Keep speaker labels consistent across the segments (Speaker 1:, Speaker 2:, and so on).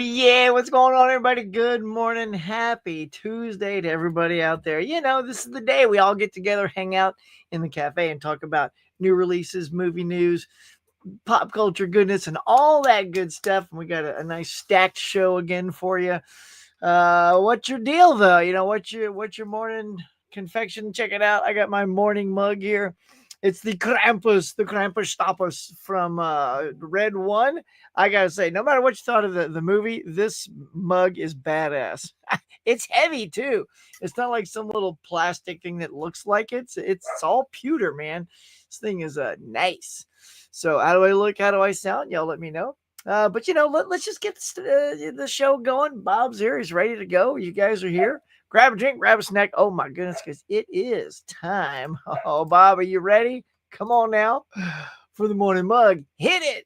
Speaker 1: yeah. What's going on, everybody? Good morning. Happy Tuesday to everybody out there. This is the day we all get together, hang out in the cafe, and talk about new releases, movie news, pop culture goodness, and all that good stuff. And we got a nice stacked show again for you. What's your deal, though? What's your morning confection? Check it out. I got my morning mug here. It's the Krampus Stoppus from Red One. I gotta say, no matter what you thought of the movie, this mug is badass. It's heavy too. It's not like some little plastic thing that looks like it's all pewter, man. This thing is nice. So how do I look? How do I sound? Y'all let me know. But let's just get the show going. Bob's here. He's ready to go. You guys are here. Grab a drink, grab a snack. Oh my goodness, because it is time. Oh, Bob, are you ready? Come on now for the morning mug. Hit it.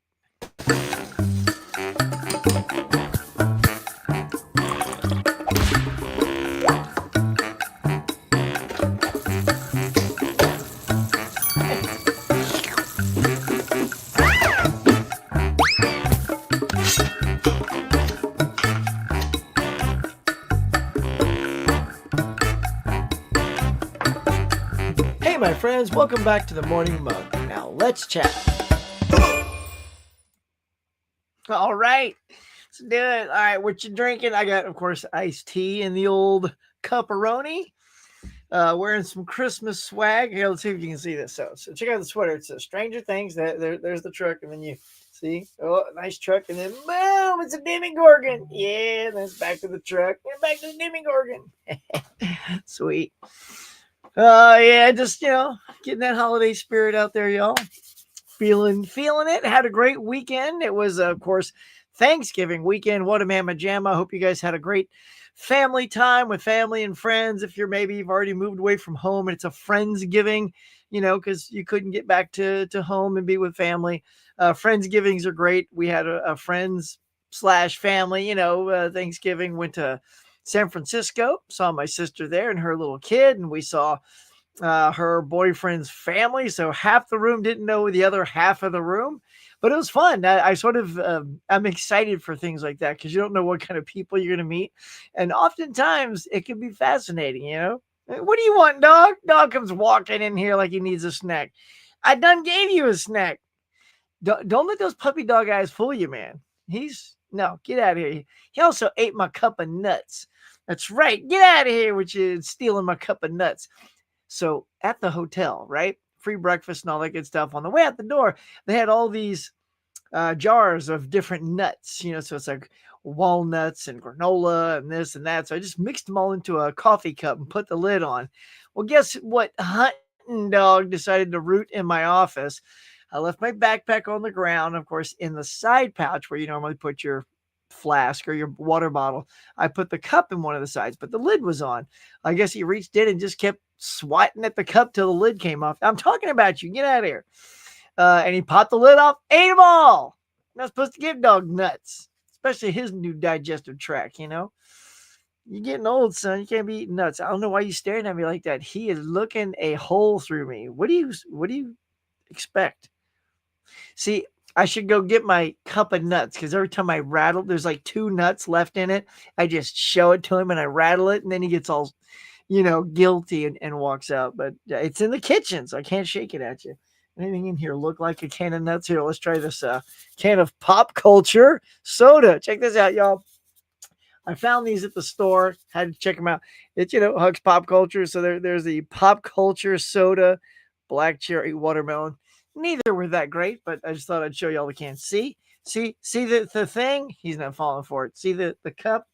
Speaker 1: My friends, welcome back to the morning mug. Now let's chat. All right, let's do it. All right, what you drinking? I got, of course, iced tea in the old cupperoni. Wearing some Christmas swag. Here, let's see if you can see this. So check out the sweater. It says Stranger Things. There's the truck, and then you see, oh, nice truck, and then boom, it's a Demogorgon. Yeah, then it's back to the truck, and back to the Demogorgon. Sweet. Yeah, just getting that holiday spirit out there, y'all. Feeling it. Had a great weekend. It was, of course, Thanksgiving weekend. What a mamma jamma. I hope you guys had a great family time with family and friends. If you've already moved away from home and it's a Friendsgiving, because you couldn't get back to home and be with family. Friendsgivings are great. We had a friends/family, Thanksgiving. Went to San Francisco, saw my sister there and her little kid, and we saw her boyfriend's family. So half the room didn't know the other half of the room, but it was fun. I sort of, I'm excited for things like that because you don't know what kind of people you're going to meet. And oftentimes it can be fascinating, What do you want, dog? Dog comes walking in here like he needs a snack. I done gave you a snack. Don't let those puppy dog eyes fool you, man. No, get out of here. He also ate my cup of nuts. That's right. Get out of here with you stealing my cup of nuts. So at the hotel, right? Free breakfast and all that good stuff. On the way out the door, they had all these jars of different nuts, so it's like walnuts and granola and this and that. So I just mixed them all into a coffee cup and put the lid on. Well, guess what? Hunting dog decided to root in my office. I left my backpack on the ground, of course, in the side pouch where you normally put your flask or your water bottle. I put the cup in one of the sides, but the lid was on. I guess he reached in and just kept swatting at the cup till the lid came off. I'm talking about you. Get out of here. And he popped the lid off, ate them all. Not supposed to give dog nuts, especially his new digestive tract, You're getting old, son. You can't be eating nuts. I don't know why you're staring at me like that. He is looking a hole through me. What do you expect? See, I should go get my cup of nuts because every time I rattle, there's like 2 nuts left in it. I just show it to him and I rattle it, and then he gets all, guilty and walks out. But it's in the kitchen, so I can't shake it at you. Anything in here look like a can of nuts? Here, let's try this can of Pop Culture soda. Check this out, y'all. I found these at the store. Had to check them out. It's, Huck's Pop Culture. So there's the Pop Culture soda, black cherry watermelon. Neither were that great, but I just thought I'd show y'all the can. See the thing? He's not falling for it. See the cup?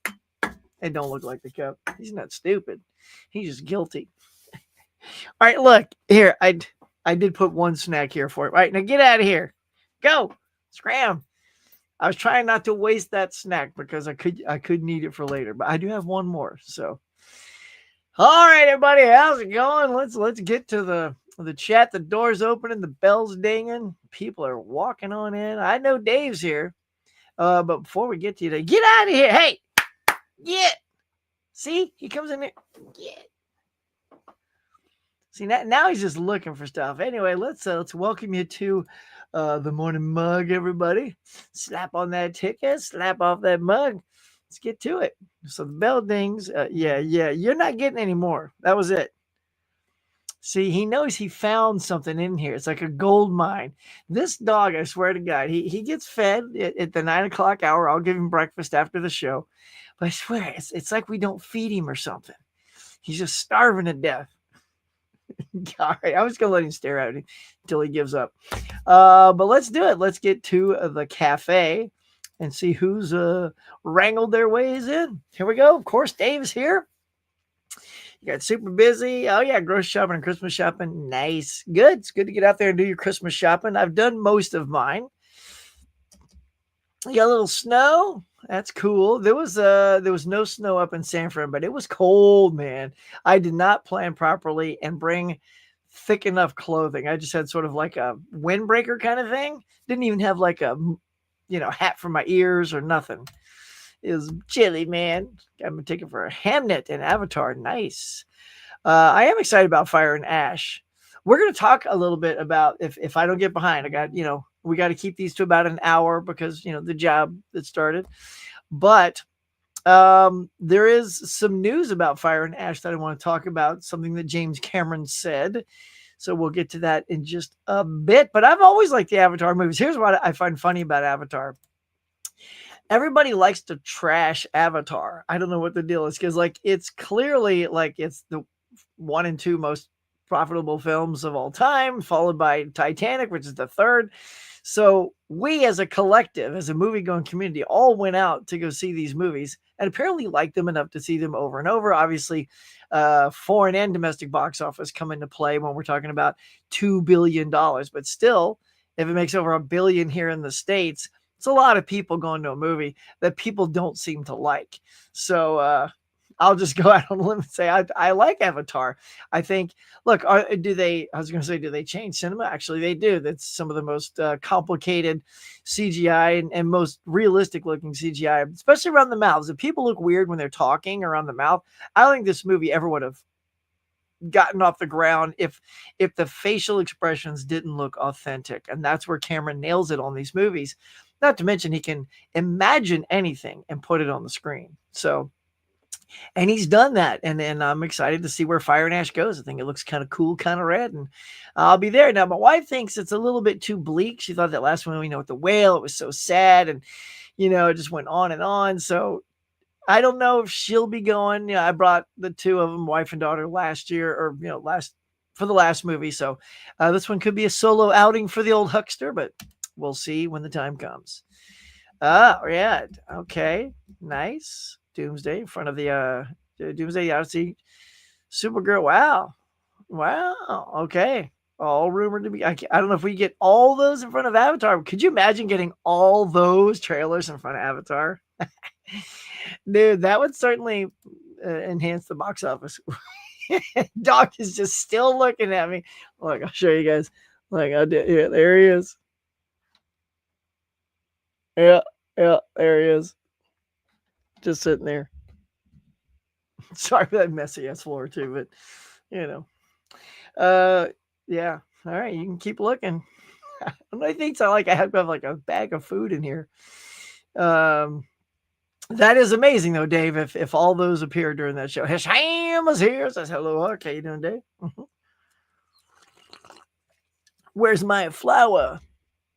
Speaker 1: It don't look like the cup. He's not stupid. He's just guilty. All right, look. Here, I did put one snack here for him. All right, now get out of here. Go. Scram. I was trying not to waste that snack because I could need it for later, but I do have one more. So, all right, everybody, how's it going? Let's get to the chat. The door's opening, the bell's dinging. People are walking on in. I know Dave's here. But before we get to you, get out of here. Hey, get. See, he comes in there. Get. See, now he's just looking for stuff. Anyway, let's welcome you to the morning mug, everybody. Slap on that ticket, slap off that mug. Let's get to it. So the bell dings. Yeah, you're not getting any more. That was it. See, he knows he found something in here. It's like a gold mine. This dog, I swear to God, he gets fed at the 9 o'clock hour. I'll give him breakfast after the show. But I swear, it's like we don't feed him or something. He's just starving to death. All right, I was gonna let him stare at it until he gives up. But let's do it. Let's get to the cafe and see who's wrangled their ways in. Here we go. Of course, Dave's here. You got super busy. Oh yeah, grocery shopping and Christmas shopping. Nice. Good. It's good to get out there and do your Christmas shopping. I've done most of mine. You got a little snow. That's cool. There was no snow up in San Fran, but it was cold, man. I did not plan properly and bring thick enough clothing. I just had sort of like a windbreaker kind of thing. Didn't even have like a hat for my ears or nothing. It was chilly, man. I'm gonna take it for a Hamnet and Avatar. Nice. I am excited about Fire and Ash. We're gonna talk a little bit about if I don't get behind. I got we got to keep these to about an hour because the job that started. But there is some news about Fire and Ash that I want to talk about. Something that James Cameron said. So we'll get to that in just a bit. But I've always liked the Avatar movies. Here's what I find funny about Avatar. Everybody likes to trash Avatar. I don't know what the deal is because it's clearly it's the 1 and 2 most profitable films of all time, followed by Titanic, which is the third. So we as a collective, as a movie-going community, all went out to go see these movies and apparently liked them enough to see them over and over. Obviously, foreign and domestic box office come into play when we're talking about $2 billion. But still, if it makes over $1 billion here in the States, it's a lot of people going to a movie that people don't seem to like. So I'll just go out on a limb and say I like Avatar. I think, look, do they change cinema? Actually, they do. That's some of the most complicated CGI and most realistic looking CGI, especially around the mouths. If people look weird when they're talking around the mouth, I don't think this movie ever would have gotten off the ground if the facial expressions didn't look authentic. And that's where Cameron nails it on these movies. Not to mention he can imagine anything and put it on the screen. So, and he's done that. And I'm excited to see where Fire and Ash goes. I think it looks kind of cool, kind of rad. And I'll be there. Now, my wife thinks it's a little bit too bleak. She thought that last one, with the whale, it was so sad. And, it just went on and on. So I don't know if she'll be going. I brought the two of them, wife and daughter, last year or, for the last movie. So this one could be a solo outing for the old huckster, but we'll see when the time comes. Yeah. Okay. Nice. Doomsday in front of the Doomsday Odyssey. Supergirl. Wow. Okay. All rumored to be. I don't know if we get all those in front of Avatar. Could you imagine getting all those trailers in front of Avatar? Dude, that would certainly enhance the box office. Doc is just still looking at me. Look, I'll show you guys. Like I did. Yeah, there he is. Yeah, there he is. Just sitting there. Sorry for that messy ass floor too, but yeah. All right, you can keep looking. I think I have like a bag of food in here. That is amazing though, Dave. If all those appear during that show, Hisham is here. Says hello. Okay, you doing, Dave? Where's my flower?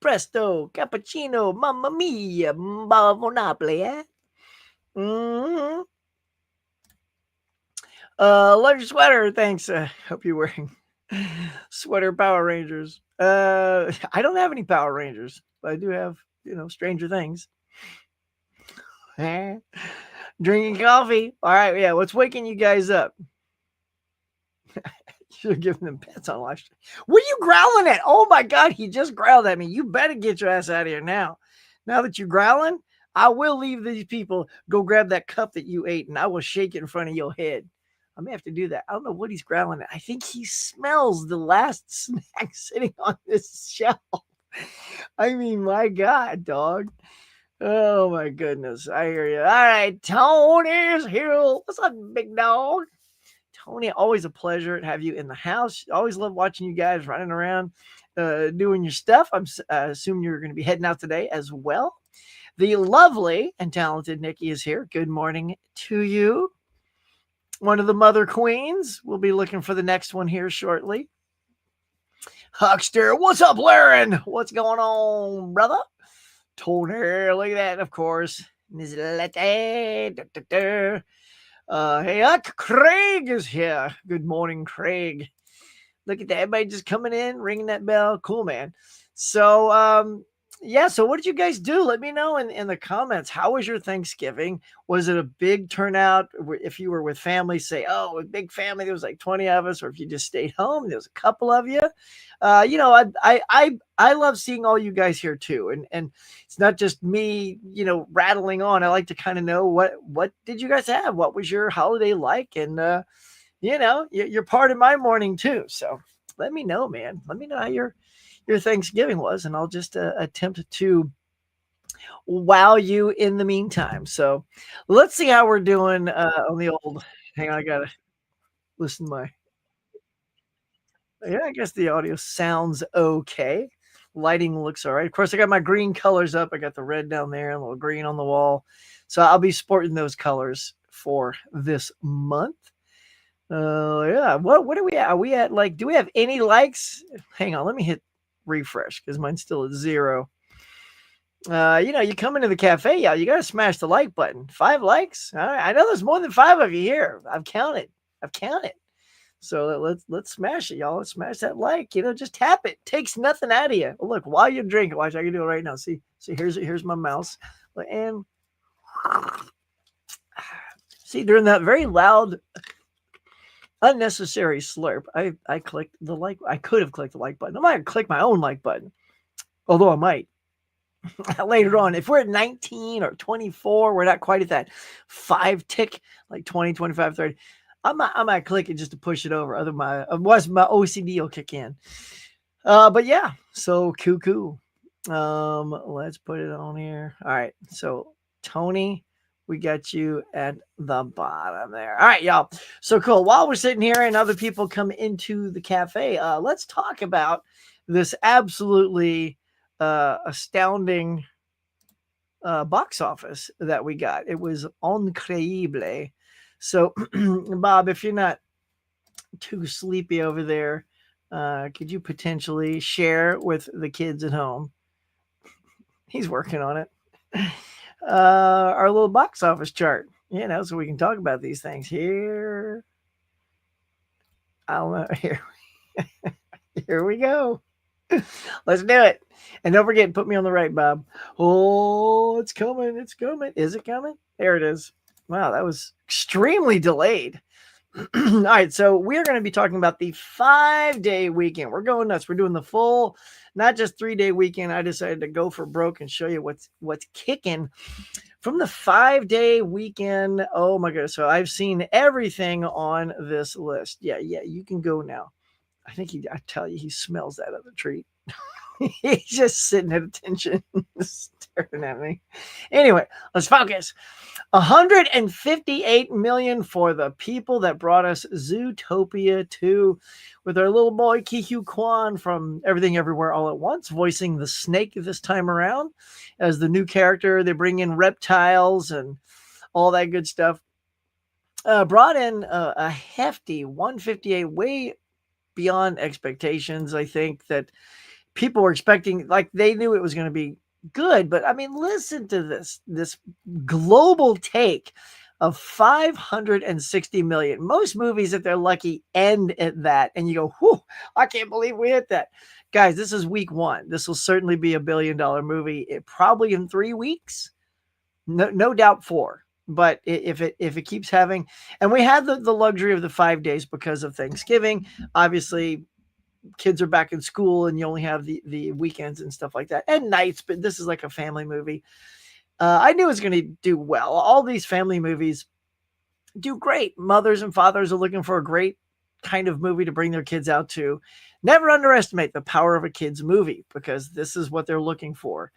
Speaker 1: Presto, cappuccino, mamma mia, bavonable, eh? Mm-hmm. Love your sweater. Thanks. Hope you're wearing sweater Power Rangers. I don't have any Power Rangers, but I do have, Stranger Things. Drinking coffee. All right. Yeah. What's waking you guys up? Should have given them pets on live stream. What are you growling at? Oh my God. He just growled at me. You better get your ass out of here now. Now that you're growling, I will leave these people. Go grab that cup that you ate and I will shake it in front of your head. I may have to do that. I don't know what he's growling at. I think he smells the last snack sitting on this shelf. I mean, my God, dog. Oh, my goodness. I hear you. All right. Tony's here. What's up, big dog? Tony, always a pleasure to have you in the house. Always love watching you guys running around, doing your stuff. I assume you're going to be heading out today as well. The lovely and talented Nikki is here. Good morning to you. One of the mother queens. We'll be looking for the next one here shortly. Huckster, what's up, Laren? What's going on, brother? Tony, look at that, of course. Hey, Huck, Craig is here. Good morning, Craig. Look at that. Everybody just coming in, ringing that bell. Cool, man. So, yeah, so what did you guys do? Let me know in the comments. How was your Thanksgiving? Was it a big turnout? If you were with family, say, oh, a big family, there was like 20 of us, or if you just stayed home, there was a couple of you. I love seeing all you guys here too. And it's not just me, rattling on. I like to kind of know what did you guys have? What was your holiday like? And you're part of my morning too. So let me know, man. Let me know how your Thanksgiving was, and I'll just attempt to wow you in the meantime. So let's see how we're doing on the old. Hang on, I gotta listen to I guess the audio sounds okay. Lighting looks all right. Of course, I got my green colors up. I got the red down there, a little green on the wall. So I'll be sporting those colors for this month. Yeah. What are we at? Are we at do we have any likes? Hang on, let me hit refresh because mine's still at 0. You come into the cafe, y'all, you gotta smash the like button. 5 likes. All right. I know there's more than 5 of you here. I've counted. So let's smash it, y'all. Let's smash that like. Just tap it. Takes nothing out of you. Look, while you're drinking, watch, I can do it right now. See, here's my mouse. And see, during that very loud, unnecessary slurp, I clicked the like. I could have clicked the like button. I might click my own like button, although I might later on. If we're at 19 or 24, we're not quite at that 5 tick, like 20, 25, 30. I might click it just to push it over. Otherwise, my OCD will kick in. But yeah, so cuckoo. Let's put it on here. All right, so Tony, we got you at the bottom there. All right, y'all. So cool. While we're sitting here and other people come into the cafe, let's talk about this absolutely astounding box office that we got. It was incredible. So, Bob, if you're not too sleepy over there, could you potentially share with the kids at home? He's working on it. Our little box office chart, so we can talk about these things here. I don't know. Here we go. Let's do it. And don't forget, put me on the right, Bob. Oh, it's coming. It's coming. Is it coming? There it is. Wow, that was extremely delayed. All right, so we're going to be talking about the 5-day weekend. We're going nuts. We're doing the full, not just 3-day weekend. I decided to go for broke and show you what's kicking from the 5-day weekend. Oh my goodness. So I've seen everything on this list. Yeah, you can go now. I think I tell you, he smells that other treat. He's just sitting at attention, staring at me. Anyway, let's focus. 158 million for the people that brought us Zootopia 2 with our little boy Ki-Hugh Kwan from Everything Everywhere All at Once, voicing the snake this time around as the new character. They bring in reptiles and all that good stuff. Brought in a hefty 158, way beyond expectations. I think that people were expecting, they knew it was going to be good, but I mean, listen to this global take of 560 million. Most movies, if they're lucky, end at that, and you go, whew, I can't believe we hit that. Guys, this is week 1. This will certainly be $1 billion movie. Probably in 3 weeks, no doubt 4. But if it keeps having, and we had the luxury of the 5 days because of Thanksgiving, obviously kids are back in school and you only have the weekends and stuff like that and nights, but this is like a family movie. I knew it was going to do well. All these family movies do great. Mothers and fathers are looking for a great kind of movie to bring their kids out to. Never underestimate the power of a kid's movie, because this is what they're looking for.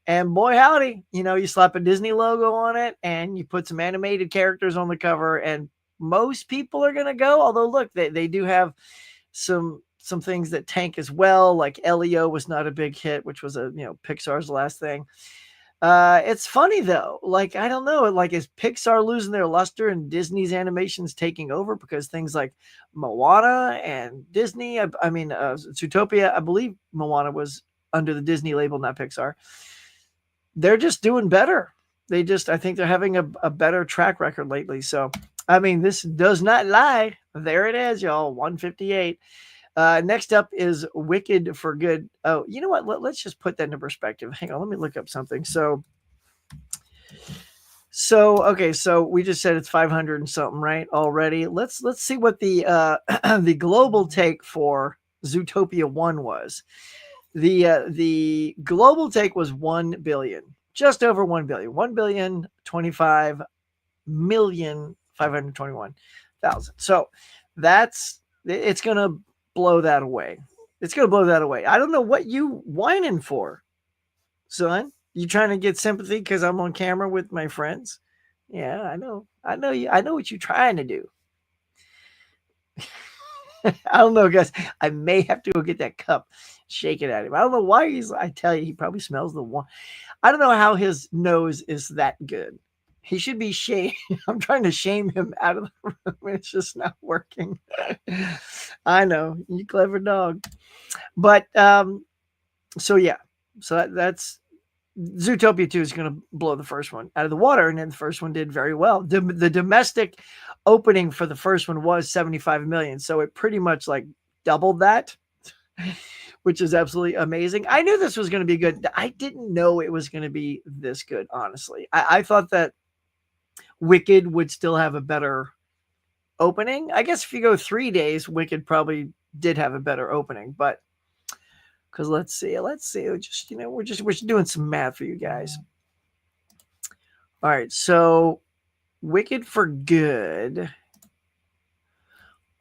Speaker 1: And boy, howdy, you slap a Disney logo on it and you put some animated characters on the cover, and most people are gonna go. Although look, they do have some things that tank as well. Like Elio was not a big hit, which was a Pixar's last thing. It's funny though. Like I don't know. Like is Pixar losing their luster and Disney's animations taking over because things like Moana and Disney. I mean, Zootopia. I believe Moana was under the Disney label, not Pixar. They're just doing better. I think they're having a better track record lately. So, I mean, this does not lie. There it is, y'all. 158. Next up is Wicked for Good. Oh, you know what? Let's just put that into perspective. Hang on, let me look up something. So okay, so we just said it's 500 and something, right? Already. Let's see what the the global take for Zootopia 1 was. The global take was 1 billion, just over 1 billion, 1,025,521,000. So it's gonna blow that away. It's gonna blow that away. I don't know what you whining for, son. You trying to get sympathy because I'm on camera with my friends? Yeah, I know you. I know what you're trying to do. I don't know, guys. I may have to go get that cup, shake it at him. I don't know why I tell you, he probably smells the wine. I don't know how his nose is that good. He should be shamed. I'm trying to shame him out of the room. It's just not working. I know, you clever dog. But so yeah, so that's Zootopia 2 is going to blow the first one out of the water, and then the first one did very well. The domestic opening for the first one was 75 million, so it pretty much like doubled that, which is absolutely amazing. I knew this was going to be good. I didn't know it was going to be this good, honestly. I thought that Wicked would still have a better opening. I guess if you go 3 days, Wicked probably did have a better opening, but because let's see. Just we're just doing some math for you guys. All right, so Wicked for Good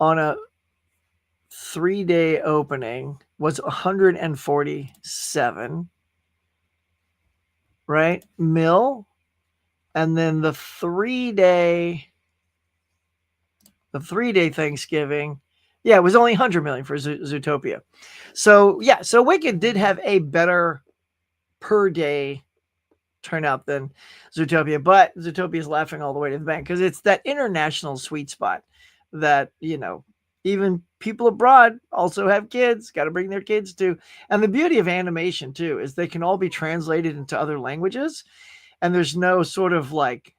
Speaker 1: on a 3-day opening was 147, right? Mil, and then the 3-day Thanksgiving. Yeah, it was only 100 million for Zootopia. So yeah, so Wicked did have a better per day turnout than Zootopia, but Zootopia is laughing all the way to the bank because it's that international sweet spot that even people abroad also have kids, got to bring their kids to. And the beauty of animation too is they can all be translated into other languages, and there's no sort of like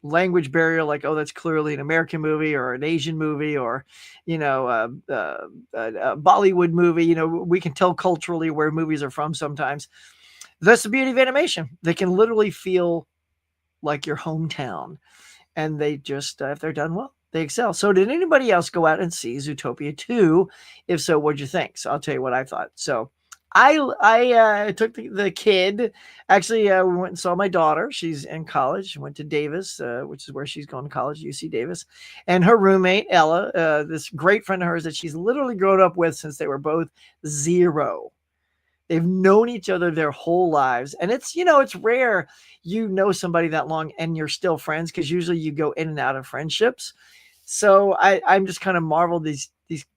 Speaker 1: language barrier, like, oh, that's clearly an American movie or an Asian movie or a Bollywood movie. We can tell culturally where movies are from sometimes. That's the beauty of animation. They can literally feel like your hometown, and they just if they're done well, they excel. So did anybody else go out and see Zootopia 2? If so, what'd you think? So I'll tell you what I thought. So I took the kid. Actually, we went and saw my daughter. She's in college. Went to Davis, which is where she's going to college, UC Davis. And her roommate, Ella, this great friend of hers that she's literally grown up with since they were both 0. They've known each other their whole lives. And it's rare you know somebody that long and you're still friends, because usually you go in and out of friendships. So I'm just kind of marveled these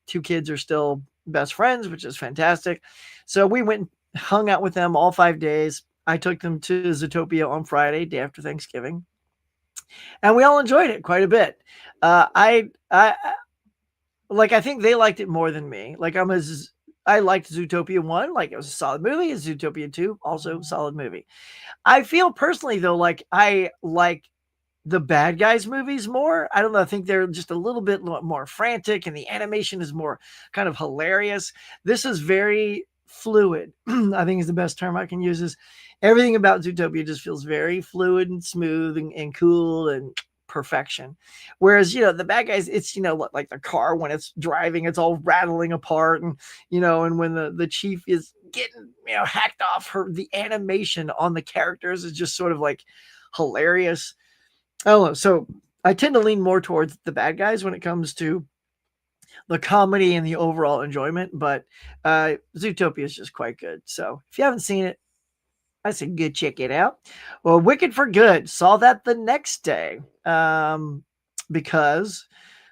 Speaker 1: two kids are still best friends, which is fantastic. So we went and hung out with them all 5 days. I took them to Zootopia on Friday, day after Thanksgiving, and we all enjoyed it quite a bit. I think they liked it more than me. I liked Zootopia 1, like it was a solid movie. And Zootopia 2, also solid movie. I feel personally though, like I like the bad guys movies more. I don't know. I think they're just a little bit more frantic, and the animation is more kind of hilarious. This is very fluid. I think is the best term I can use. Is everything about Zootopia just feels very fluid and smooth and cool and perfection. Whereas, the bad guys, it's, like the car when it's driving, it's all rattling apart. And, and when the chief is getting, hacked off, the animation on the characters is just sort of like hilarious. I don't know. So I tend to lean more towards the bad guys when it comes to the comedy and the overall enjoyment, but Zootopia is just quite good. So if you haven't seen it, I say good, check it out. Well, Wicked for Good, saw that the next day. because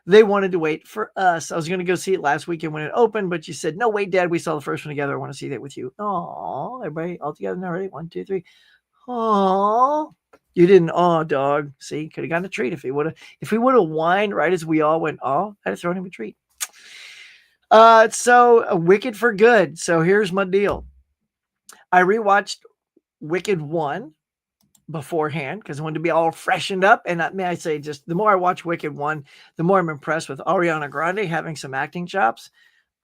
Speaker 1: they wanted to wait for us. I was going to go see it last weekend when it opened, but you said, no, wait, Dad, we saw the first one together. I want to see that with you. Oh, everybody all together now, ready? 1, 2, 3. Oh, you didn't. Oh, dog. See, could have gotten a treat if we would have whined right as we all went. Oh, I'd have thrown him a treat. So Wicked for Good. So here's my deal. I rewatched Wicked 1 beforehand because I wanted to be all freshened up. And may I say, just the more I watch Wicked 1, the more I'm impressed with Ariana Grande having some acting chops.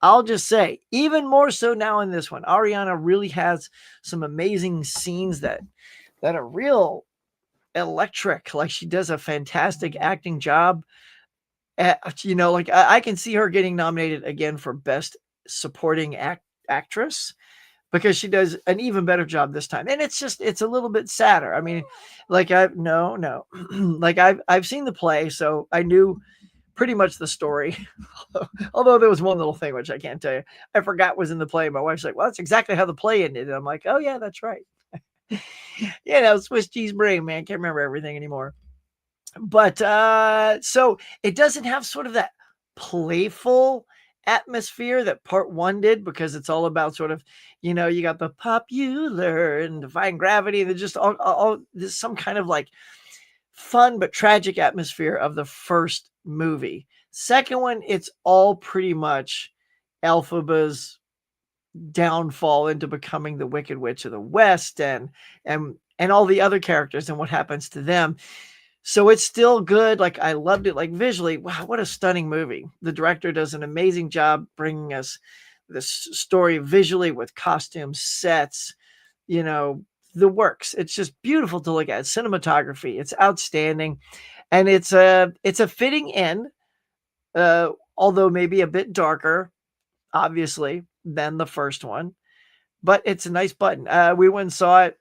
Speaker 1: I'll just say, even more so now in this one, Ariana really has some amazing scenes that are real electric. Like, she does a fantastic acting job. Like I can see her getting nominated again for Best Supporting Actress, because she does an even better job this time. And it's a little bit sadder. I mean, like like I've seen the play, so I knew pretty much the story. Although there was one little thing which I can't tell you, I forgot was in the play. My wife's like, well, that's exactly how the play ended. And I'm like, oh yeah, that's right. Swiss cheese brain, man. Can't remember everything anymore. But so it doesn't have sort of that playful atmosphere that part 1 did, because it's all about sort of, you got the popular and defying gravity. They're just all there's some kind of like fun but tragic atmosphere of the first movie. Second one, it's all pretty much Elphaba's downfall into becoming the Wicked Witch of the West, and all the other characters and what happens to them. So it's still good. Like, I loved it. Like, visually, wow, what a stunning movie. The director does an amazing job bringing us this story visually with costumes, sets, the works. It's just beautiful to look at. Cinematography, it's outstanding. And it's a fitting end, although maybe a bit darker, obviously, than the first one. But it's a nice button. We went and saw it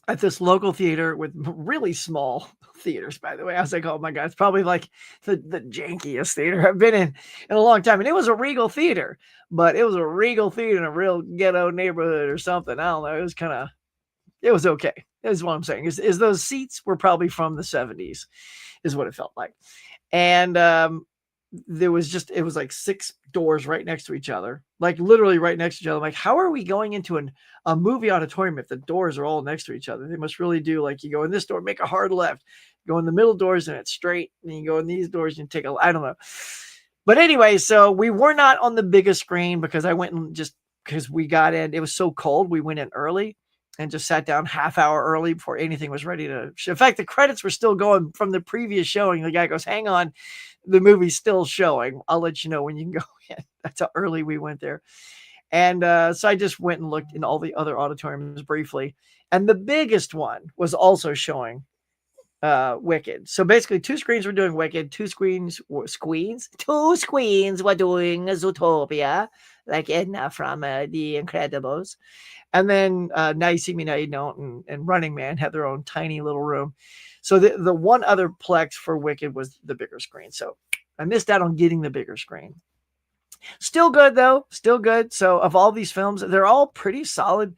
Speaker 1: at this local theater with really small theaters, by the way. I was like, oh my God, it's probably like the jankiest theater I've been in a long time. And it was a Regal theater, but it was a Regal theater in a real ghetto neighborhood or something. I don't know. It was okay. Is what I'm saying. Is those seats were probably from the 70s, is what it felt like. And it was like 6 doors right next to each other, like literally right next to each other. I'm like, how are we going into a movie auditorium if the doors are all next to each other? They must really do, like, you go in this door, make a hard left, go in the middle doors and it's straight, and you go in these doors and take I don't know. But anyway, so we were not on the biggest screen because I went and just because we got in, it was so cold, we went in early and just sat down half hour early before anything was ready to. In fact, the credits were still going from the previous showing. The guy goes, hang on, the movie's still showing. I'll let you know when you can go in. That's how early we went there. And so I just went and looked in all the other auditoriums briefly. And the biggest one was also showing Wicked. So basically 2 screens were doing Wicked, 2 screens were doing Zootopia, like Edna from The Incredibles. And then Now You See Me, Now You Don't, and Running Man had their own tiny little room. So the one other plex for Wicked was the bigger screen. So I missed out on getting the bigger screen. Still good, though. Still good. So of all these films, they're all pretty solid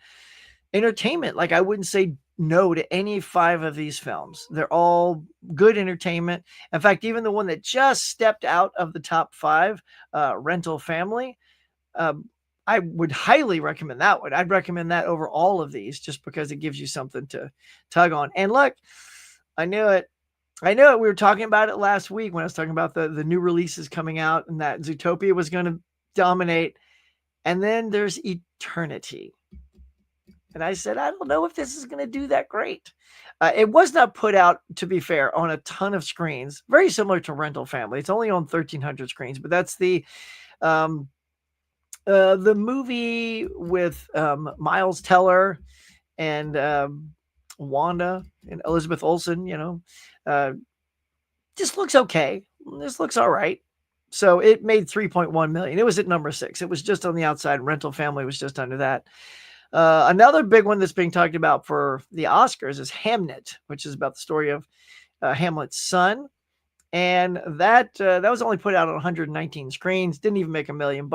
Speaker 1: entertainment. Like, I wouldn't say no to any 5 of these films. They're all good entertainment. In fact, even the one that just stepped out of the top 5, Rental Family, I would highly recommend that one. I'd recommend that over all of these just because it gives you something to tug on. And look, I knew it. We were talking about it last week when I was talking about the new releases coming out and that Zootopia was going to dominate. And then there's Eternity. And I said, I don't know if this is going to do that great. It was not put out, to be fair, on a ton of screens. Very similar to Rental Family. It's only on 1,300 screens, but that's the movie with Miles Teller and Wanda and Elizabeth Olsen, just looks okay. This looks all right. So it made 3.1 million. It was at number 6. It was just on the outside. Rental Family was just under that. Another big one that's being talked about for the Oscars is Hamnet, which is about the story of Hamlet's son. And that was only put out on 119 screens. Didn't even make $1 million.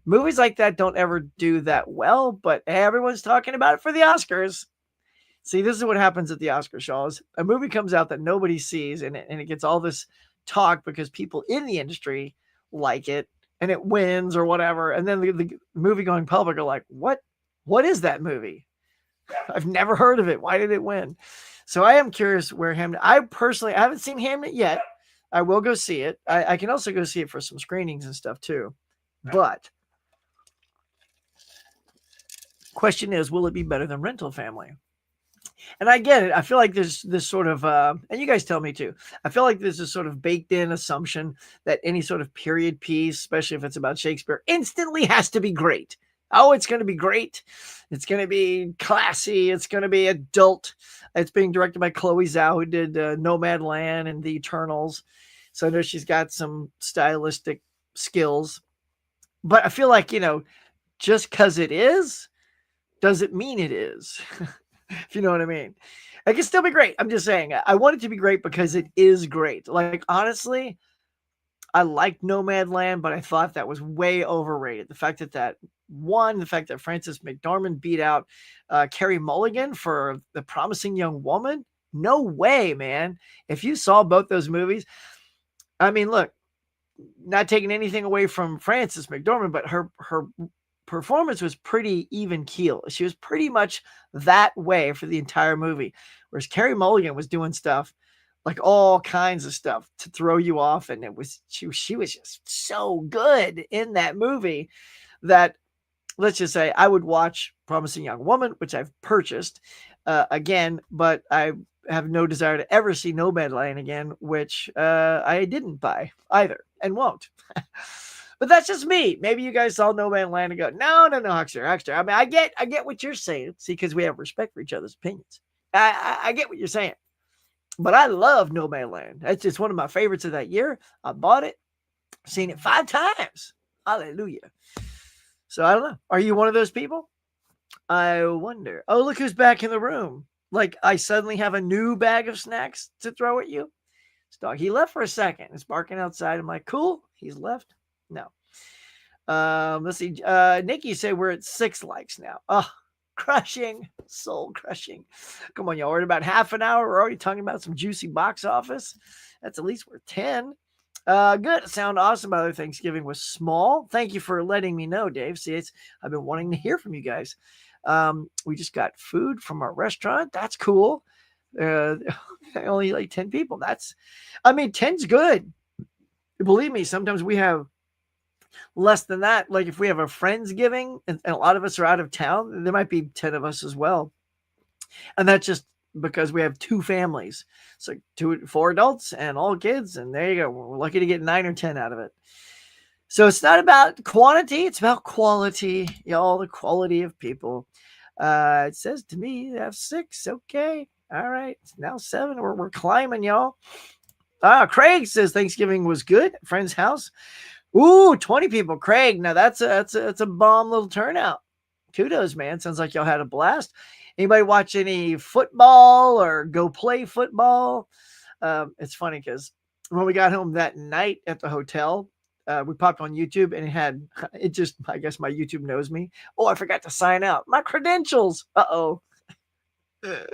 Speaker 1: Movies like that don't ever do that well, but everyone's talking about it for the Oscars. See, this is what happens at the Oscar shows. A movie comes out that nobody sees, and it gets all this talk because people in the industry like it and it wins or whatever. And then the movie going public are like, what is that movie? I've never heard of it. Why did it win? So I am curious where Hamnet. I haven't seen Hamnet yet. I will go see it. I can also go see it for some screenings and stuff too. But question is, will it be better than Rental Family? And I get it. I feel like there's this sort of, and you guys tell me too. I feel like there's this sort of baked in assumption that any sort of period piece, especially if it's about Shakespeare, instantly has to be great. Oh, it's going to be great. It's going to be classy. It's going to be adult. It's being directed by Chloe Zhao, who did Nomadland and The Eternals. So I know she's got some stylistic skills. But I feel like, just because it is, doesn't mean it is. If you know what I mean. It can still be great. I'm just saying, I want it to be great because it is great. Like, honestly, I liked Nomadland, but I thought that was way overrated. The fact that Frances McDormand beat out Carey Mulligan for The Promising Young Woman. No way, man. If you saw both those movies, I mean, look, not taking anything away from Frances McDormand, but her performance was pretty even keel. She was pretty much that way for the entire movie. Whereas Carey Mulligan was doing stuff, like all kinds of stuff to throw you off. And she was just so good in that movie that, let's just say, I would watch Promising Young Woman, which I've purchased again, but I have no desire to ever see Nomadland again, which I didn't buy either and won't. But that's just me. Maybe you guys saw Nomadland and go, no, Huckster. I mean, I get what you're saying. See, because we have respect for each other's opinions. I get what you're saying. But I love Nomadland. It's just one of my favorites of that year. I bought it, seen it 5 times. Hallelujah. So I don't know. Are you one of those people? I wonder. Oh, look who's back in the room. Like, I suddenly have a new bag of snacks to throw at you. This dog, he left for a second. It's barking outside. I'm like, cool. He's left. No. Let's see. Nikki said we're at 6 likes now. Oh, crushing. Soul crushing. Come on, y'all. We're at about half an hour. We're already talking about some juicy box office. That's at least worth 10. Good. Sound awesome. Other Thanksgiving was small. Thank you for letting me know, Dave. See, I've been wanting to hear from you guys. We just got food from our restaurant. That's cool. Only like 10 people. 10's good. Believe me, sometimes we have less than that. Like if we have a Friendsgiving and a lot of us are out of town, there might be 10 of us as well. And that's just because we have 2 families. So 4 adults and all kids. And there you go. We're lucky to get 9 or 10 out of it. So it's not about quantity. It's about quality. Y'all, the quality of people. It says to me, you have 6. Okay. All right. It's now 7. We're climbing, y'all. Craig says Thanksgiving was good. Friend's house. Ooh, 20 people. Craig, now that's a bomb little turnout. Kudos, man. Sounds like y'all had a blast. Anybody watch any football or go play football? It's funny because when we got home that night at the hotel, we popped on YouTube and I guess my YouTube knows me. Oh, I forgot to sign out. My credentials. Uh-oh. I'm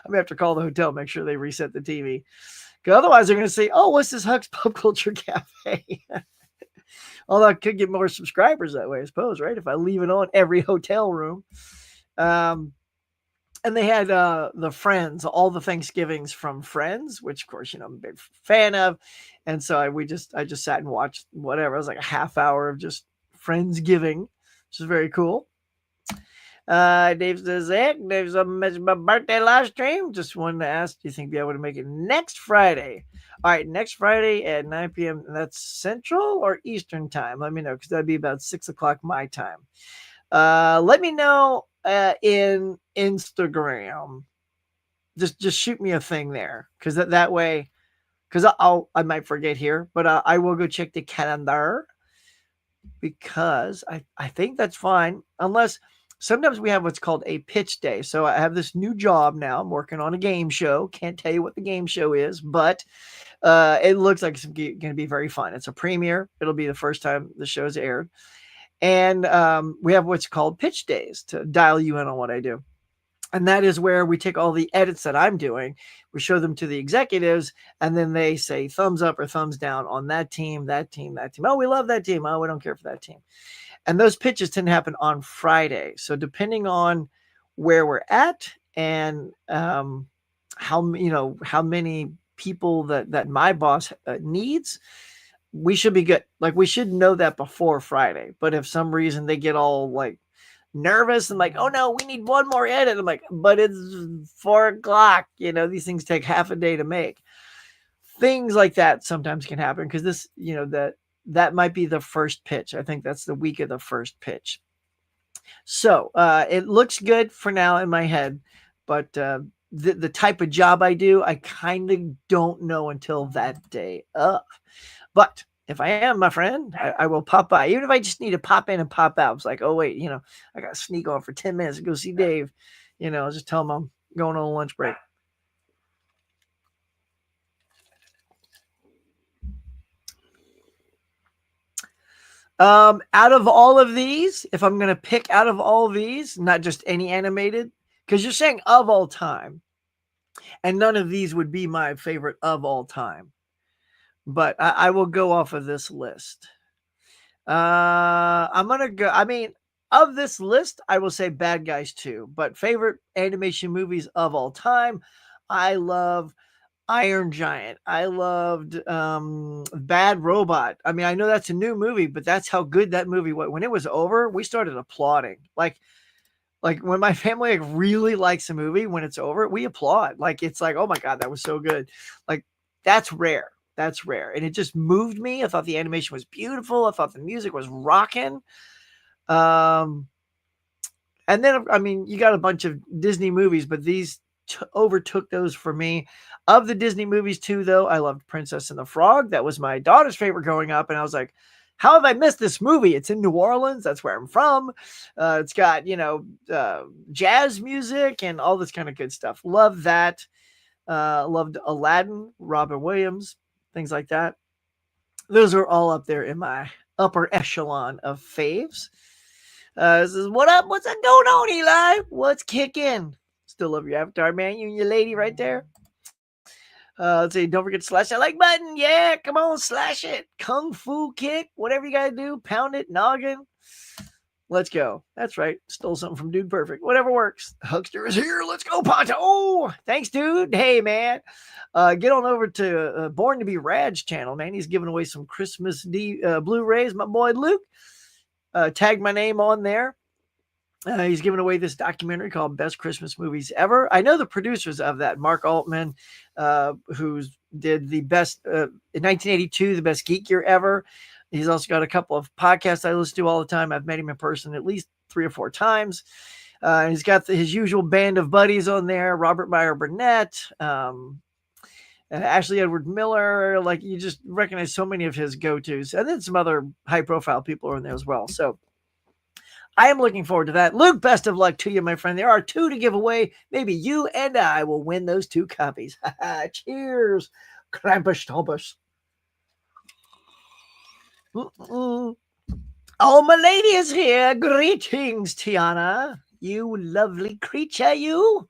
Speaker 1: gonna have to call the hotel, make sure they reset the TV. Otherwise, they're going to say, oh, what's this Huck's Pop Culture Cafe? Although I could get more subscribers that way, I suppose, right? If I leave it on every hotel room. And they had the Friends, all the Thanksgivings from Friends, which, of course, I'm a big fan of. And so I just sat and watched whatever. It was like a half hour of just Friendsgiving, which is very cool. Dave says, Dave's mentioned my birthday live stream. Just wanted to ask, do you think you'll be able to make it next Friday? All right, next Friday at 9 p.m. That's Central or Eastern time? Let me know, because that'd be about 6 o'clock my time. Let me know in Instagram. Just shoot me a thing there, because that way, because I might forget here, but I will go check the calendar, because I think that's fine, unless sometimes we have what's called a pitch day. So I have this new job now. I'm working on a game show. Can't tell you what the game show is, but it looks like it's going to be very fun. It's a premiere. It'll be the first time the show's aired. And we have what's called pitch days to dial you in on what I do. And that is where we take all the edits that I'm doing, we show them to the executives, and then they say thumbs up or thumbs down on that team, that team, that team. Oh, we love that team. Oh, we don't care for that team. And those pitches tend to happen on Friday. So depending on where we're at and how many people that my boss needs, we should be good. Like we should know that before Friday. But if some reason they get all like nervous and like, oh no, we need one more edit. I'm like, but it's 4 o'clock. These things take half a day to make. Things like that sometimes can happen because this, that might be the first pitch. I think that's the week of the first pitch. So it looks good for now in my head, but the type of job I do, I kind of don't know until that day of. But if I am, my friend, I will pop by. Even if I just need to pop in and pop out. It's like, oh, wait, I got to sneak on for 10 minutes to go see Dave. Just tell him I'm going on a lunch break. Out of all of these, if I'm going to pick out of all of these, not just any animated, because you're saying of all time, and none of these would be my favorite of all time. But I will go off of this list. I'm going to go, of this list, I will say Bad Guys 2. But favorite animation movies of all time, I love Iron Giant. I loved Bad Robot. I know that's a new movie, but that's how good that movie was. When it was over, we started applauding. Like when my family really likes a movie, when it's over, we applaud. Like it's like, oh my God, that was so good. Like that's rare. That's rare. And it just moved me. I thought the animation was beautiful. I thought the music was rocking. And then, you got a bunch of Disney movies, but these overtook those for me. Of the Disney movies too, though, I loved Princess and the Frog. That was my daughter's favorite growing up. And I was like, how have I missed this movie? It's in New Orleans. That's where I'm from. It's got, jazz music and all this kind of good stuff. Love that. Loved Aladdin, Robin Williams, things like that. Those are all up there in my upper echelon of faves. This is what up? What's going on, Eli? What's kicking? Still love your avatar, man. You and your lady right there. Let's see. Don't forget to slash that like button. Yeah, come on, slash it. Kung fu kick, whatever you gotta do. Pound it, noggin. Let's go. That's right. Stole something from Dude Perfect. Whatever works. Huckster is here. Let's go, Ponto. Oh, thanks, dude. Hey, man. Get on over to Born to Be Rad's channel, man. He's giving away some Christmas Blu-rays. My boy Luke tagged my name on there. He's giving away this documentary called Best Christmas Movies Ever. I know the producers of that, Mark Altman, who did the best, in 1982, the best Geek Year ever. He's also got a couple of podcasts I listen to all the time. I've met him in person at least 3 or 4 times. He's got his usual band of buddies on there, Robert Meyer Burnett, Ashley Edward Miller. Like, you just recognize so many of his go-tos. And then some other high-profile people are in there as well. So I am looking forward to that. Luke, best of luck to you, my friend. There are 2 to give away. Maybe you and I will win those 2 copies. Cheers. Krampus Tompus. Oh, my lady is here. Greetings, Tiana. You lovely creature, you.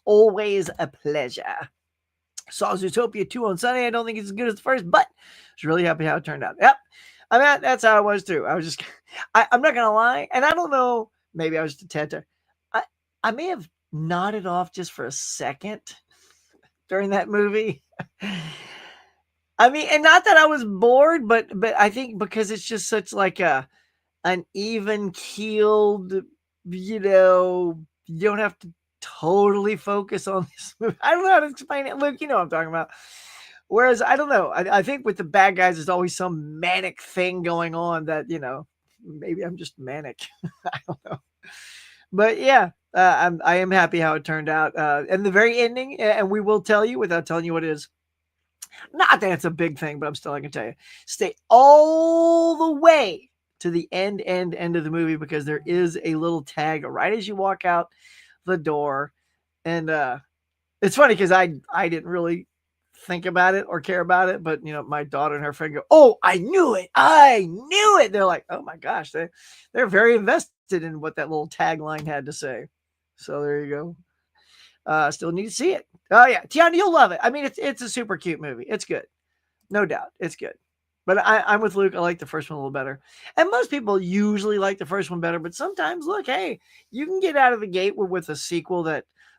Speaker 1: Always a pleasure. Saw Zootopia 2 on Sunday. I don't think it's as good as the first, but I was really happy how it turned out. Yep. That's how I was too. I was just, I'm not going to lie. And I don't know, maybe I was just a tad. I may have nodded off just for a second during that movie. And not that I was bored, but I think because it's just such like an even keeled, you don't have to totally focus on this movie. I don't know how to explain it. Luke, you know what I'm talking about. Whereas, I don't know. I think with the bad guys, there's always some manic thing going on that, maybe I'm just manic. I don't know. But yeah, I am happy how it turned out. And the very ending, and we will tell you without telling you what it is. Not that it's a big thing, but I'm still going to tell you. Stay all the way to the end of the movie, because there is a little tag right as you walk out the door. And it's funny because I didn't really think about it or care about it, but my daughter and her friend go, oh, I knew it. They're like, oh my gosh, they're very invested in what that little tagline had to say. So there you go. Still need to see it. Oh yeah, Tiana, you'll love it. I mean, it's a super cute movie. It's good, no doubt. It's good. But I'm with Luke. I like the first one a little better. And most people usually like the first one better. But sometimes, look, hey, you can get out of the gate with a sequel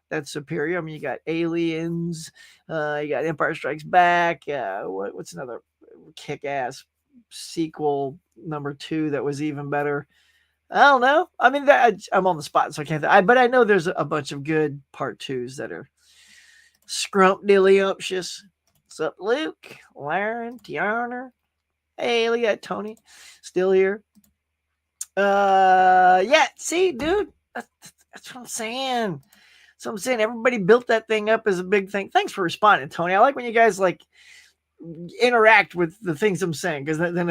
Speaker 1: that's superior. I mean, you got Aliens, you got Empire Strikes Back. What's another kick-ass sequel number 2 that was even better? I don't know. I mean, I'm on the spot, so I can't. But I know there's a bunch of good part 2s that are scrumptious. What's up, Luke, Lauren, Tiana? Hey, look at Tony, still here. Yeah. See, dude, that's what I'm saying. So I'm saying everybody built that thing up as a big thing. Thanks for responding, Tony. I like when you guys like interact with the things I'm saying, because then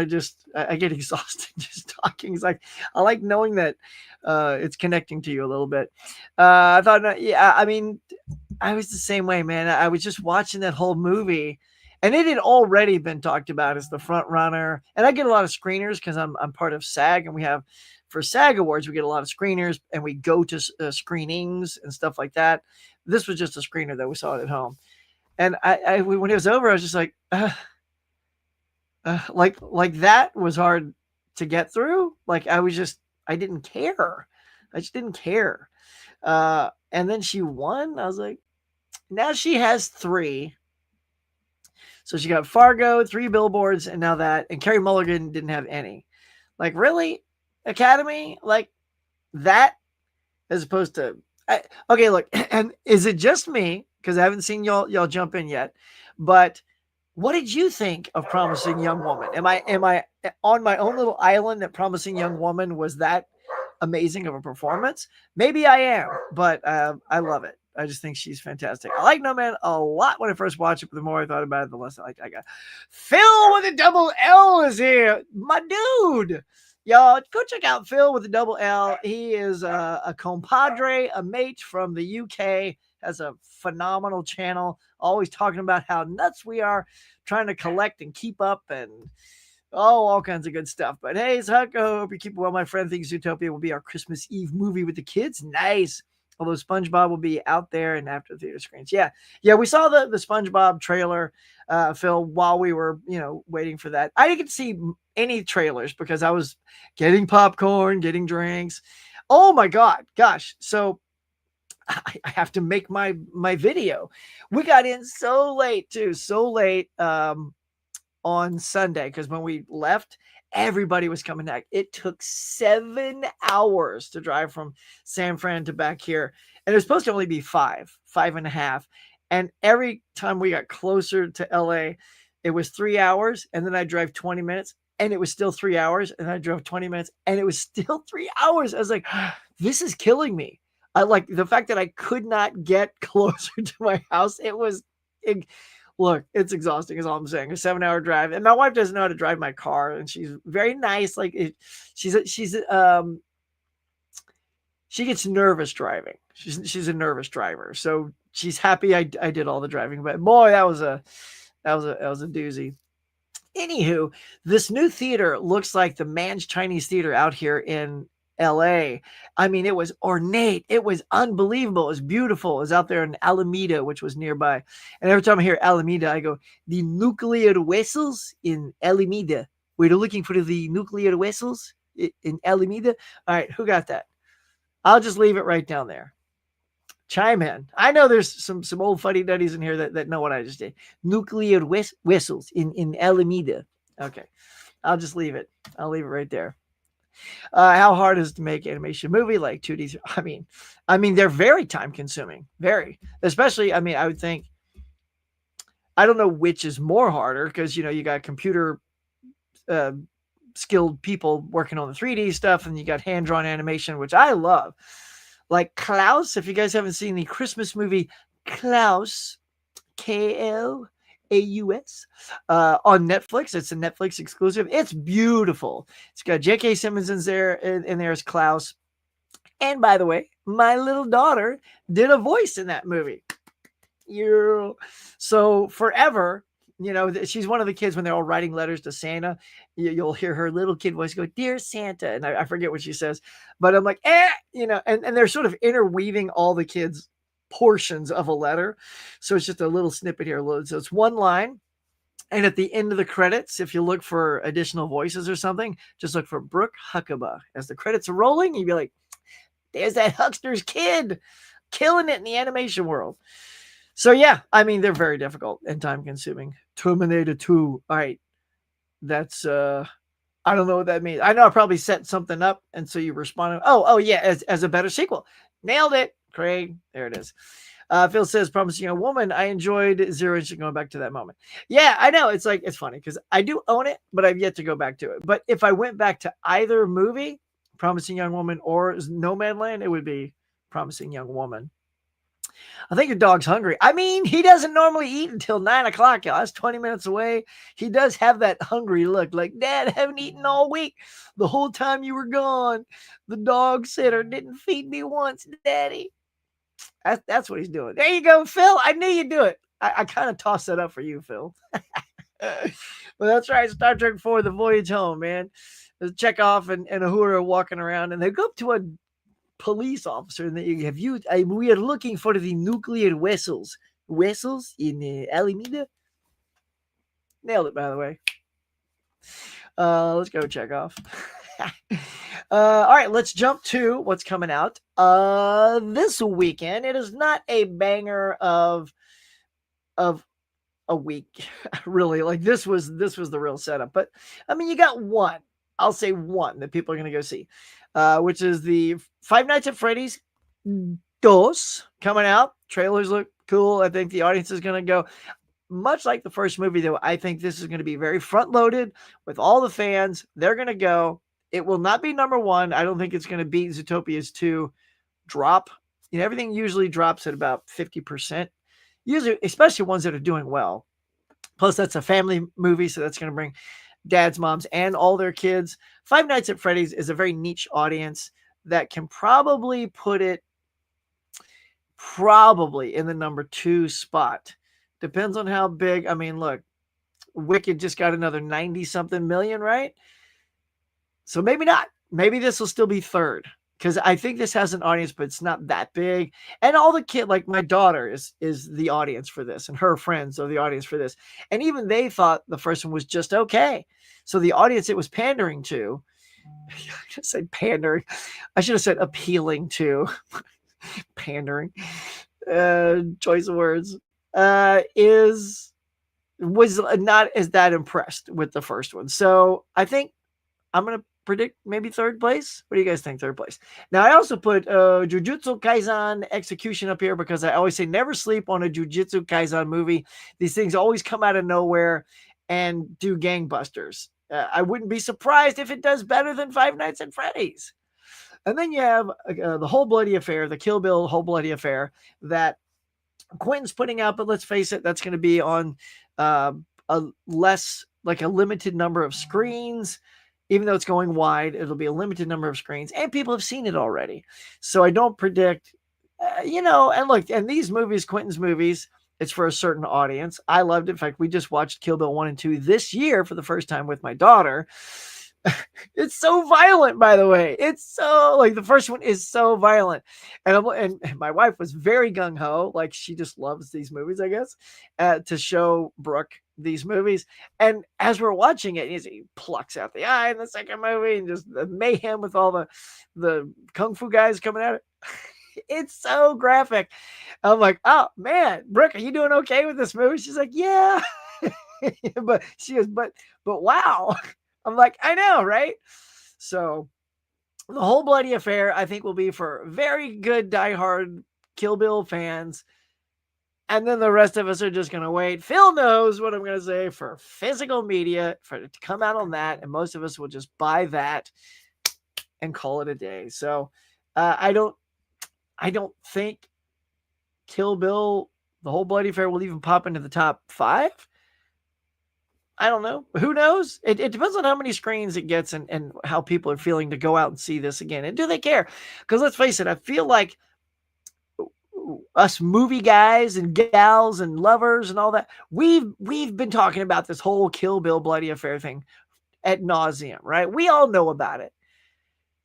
Speaker 1: I get exhausted just talking. It's like I like knowing that it's connecting to you a little bit. I thought, yeah, I mean, I was the same way, man. I was just watching that whole movie, and it had already been talked about as the front runner. And I get a lot of screeners because I'm part of SAG, and we have for SAG Awards we get a lot of screeners, and we go to screenings and stuff like that. This was just a screener that we saw it at home. And I when it was over, I was just like that was hard to get through. Like I didn't care. I just didn't care. And then she won. I was like, now she has 3. So she got Fargo, 3 billboards, and now that. And Carey Mulligan didn't have any. Like, really? Academy? Like that? As opposed to okay, look, and is it just me? Because I haven't seen y'all jump in yet. But what did you think of Promising Young Woman? Am I on my own little island that Promising Young Woman was that amazing of a performance? Maybe I am, but I love it. I just think she's fantastic. I like No Man a lot when I first watched it, but the more I thought about it, the less I got. Phil with a double L is here. My dude. Y'all, go check out Phil with a double L. He is a compadre, a mate from the UK, has a phenomenal channel, always talking about how nuts we are, trying to collect and keep up and all kinds of good stuff. But hey, it's Huck. I hope you keep well. My friend thinks Zootopia will be our Christmas Eve movie with the kids. Nice. Although SpongeBob will be out there and after the theater screens. Yeah. We saw the SpongeBob trailer, Phil, while we were, waiting for that. I didn't get to see any trailers because I was getting popcorn, getting drinks. Oh my gosh. So I have to make my video. We got in so late too, on Sunday, because when we left, everybody was coming back. It took 7 hours to drive from San Fran to back here, and it was supposed to only be 5.5. And every time we got closer to LA, it was 3 hours, and then I drive 20 minutes, and it was still 3 hours, and I drove 20 minutes, and it was still 3 hours. I was like, this is killing me. I like the fact that I could not get closer to my house. Look, it's exhausting is all I'm saying. A 7-hour drive. And my wife doesn't know how to drive my car, and she's very nice. Like she gets nervous driving. She's a nervous driver. So she's happy I did all the driving. But boy, that was a doozy. Anywho, this new theater looks like the Man's Chinese Theater out here in LA. I mean, it was ornate. It was unbelievable. It was beautiful. It was out there in Alameda, which was nearby. And every time I hear Alameda, I go, the nuclear vessels in Alameda. We're looking for the nuclear vessels in Alameda. All right, who got that? I'll just leave it right down there. Chime in. I know there's some old fuddy duddies in here that know what I just did. Nuclear vessels in Alameda. Okay, I'll just leave it. I'll leave it right there. How hard is it to make animation movie like 2D? I mean, they're very time consuming, very, especially, I would think, I don't know which is more harder because, you got computer skilled people working on the 3D stuff, and you got hand-drawn animation, which I love. Like Klaus, if you guys haven't seen the Christmas movie Klaus, Klaus, on Netflix. It's a Netflix exclusive. It's beautiful. It's got J.K. Simmons in there as Klaus. And by the way, my little daughter did a voice in that movie. So forever, she's one of the kids when they're all writing letters to Santa. You'll hear her little kid voice go, "Dear Santa," and I forget what she says, but I'm like, and they're sort of interweaving all the kids portions of a letter. So it's just a little snippet here. So it's one line. And at the end of the credits, if you look for additional voices or something, just look for Brooke Huckabee. As the credits are rolling, you'd be like, there's that huckster's kid killing it in the animation world. So yeah, I mean, they're very difficult and time consuming. Terminator 2. All right. That's I don't know what that means. I know I probably set something up, and so you responded. Oh yeah, as a better sequel. Nailed it, Craig. There it is. Phil says, Promising Young Woman. I enjoyed Zero Inch, going back to that moment. Yeah, I know. It's like, it's funny because I do own it, but I've yet to go back to it. But if I went back to either movie, Promising Young Woman or Nomadland, it would be Promising Young Woman. I think your dog's hungry. I mean, he doesn't normally eat until 9 o'clock, y'all. That's 20 minutes away. He does have that hungry look, like, Dad, I haven't eaten all week. The whole time you were gone, the dog sitter didn't feed me once, Daddy. That's what he's doing. There you go, Phil. I knew you'd do it. I kind of tossed that up for you, Phil. Well, that's right. Star Trek 4, The Voyage Home, man. There's Chekhov and Uhura are walking around, and they go up to a police officer, and they have you. We are looking for the nuclear vessels in Alameda. Nailed it, by the way. Let's go Chekhov. All right, let's jump to what's coming out this weekend. It is not a banger of a week, really. Like this was the real setup. But I mean, you got one. I'll say one that people are going to go see, which is the Five Nights at Freddy's Dos coming out. Trailers look cool. I think the audience is going to go. Much like the first movie, though, I think this is going to be very front-loaded with all the fans. They're going to go. It will not be number one. I don't think it's going to beat Zootopia's 2 drop. You know, everything usually drops at about 50%. Usually, especially ones that are doing well. Plus, that's a family movie, so that's going to bring dads, moms, and all their kids. Five Nights at Freddy's is a very niche audience that can probably put it in the number 2 spot. Depends on how big. I mean, look, Wicked just got another 90-something million, right? So maybe not. Maybe this will still be third because I think this has an audience, but it's not that big. And all the kids, like my daughter is the audience for this, and her friends are the audience for this. And even they thought the first one was just okay. So the audience it was pandering to, I should say pandering. I should have said appealing to. Pandering. Choice of words. Was not as that impressed with the first one. So I think I'm going to predict maybe third place. What do you guys think? Third place. Now, I also put Jujutsu Kaisen Execution up here because I always say never sleep on a Jujutsu Kaisen movie. These things always come out of nowhere and do gangbusters. I wouldn't be surprised if it does better than Five Nights at Freddy's. And then you have the Whole Bloody Affair, the Kill Bill Whole Bloody Affair that Quentin's putting out, but let's face it, that's going to be on a limited number of screens. Even though it's going wide, it'll be a limited number of screens, and people have seen it already. So I don't predict, and look, and these movies, Quentin's movies, it's for a certain audience. I loved it. In fact, we just watched Kill Bill 1 and 2 this year for the first time with my daughter. It's so violent, by the way. It's so the first one is so violent, and my wife was very gung ho, like she just loves these movies, I guess, to show Brooke these movies. And as we're watching it, he plucks out the eye in the second movie, and just the mayhem with all the kung fu guys coming at it. It's so graphic. I'm like, oh man, Brooke, are you doing okay with this movie? She's like, yeah, but she goes, but wow. I'm like, I know, right? So the Whole Bloody Affair, I think, will be for very good diehard Kill Bill fans. And then the rest of us are just going to wait. Phil knows what I'm going to say for physical media, for it to come out on that. And most of us will just buy that and call it a day. So I don't think Kill Bill, the Whole Bloody Affair, will even pop into the top 5. I don't know. Who knows? It depends on how many screens it gets and how people are feeling to go out and see this again. And do they care? Because let's face it, I feel like us movie guys and gals and lovers and all that, we've been talking about this whole Kill Bill Bloody Affair thing ad nauseum, right? We all know about it.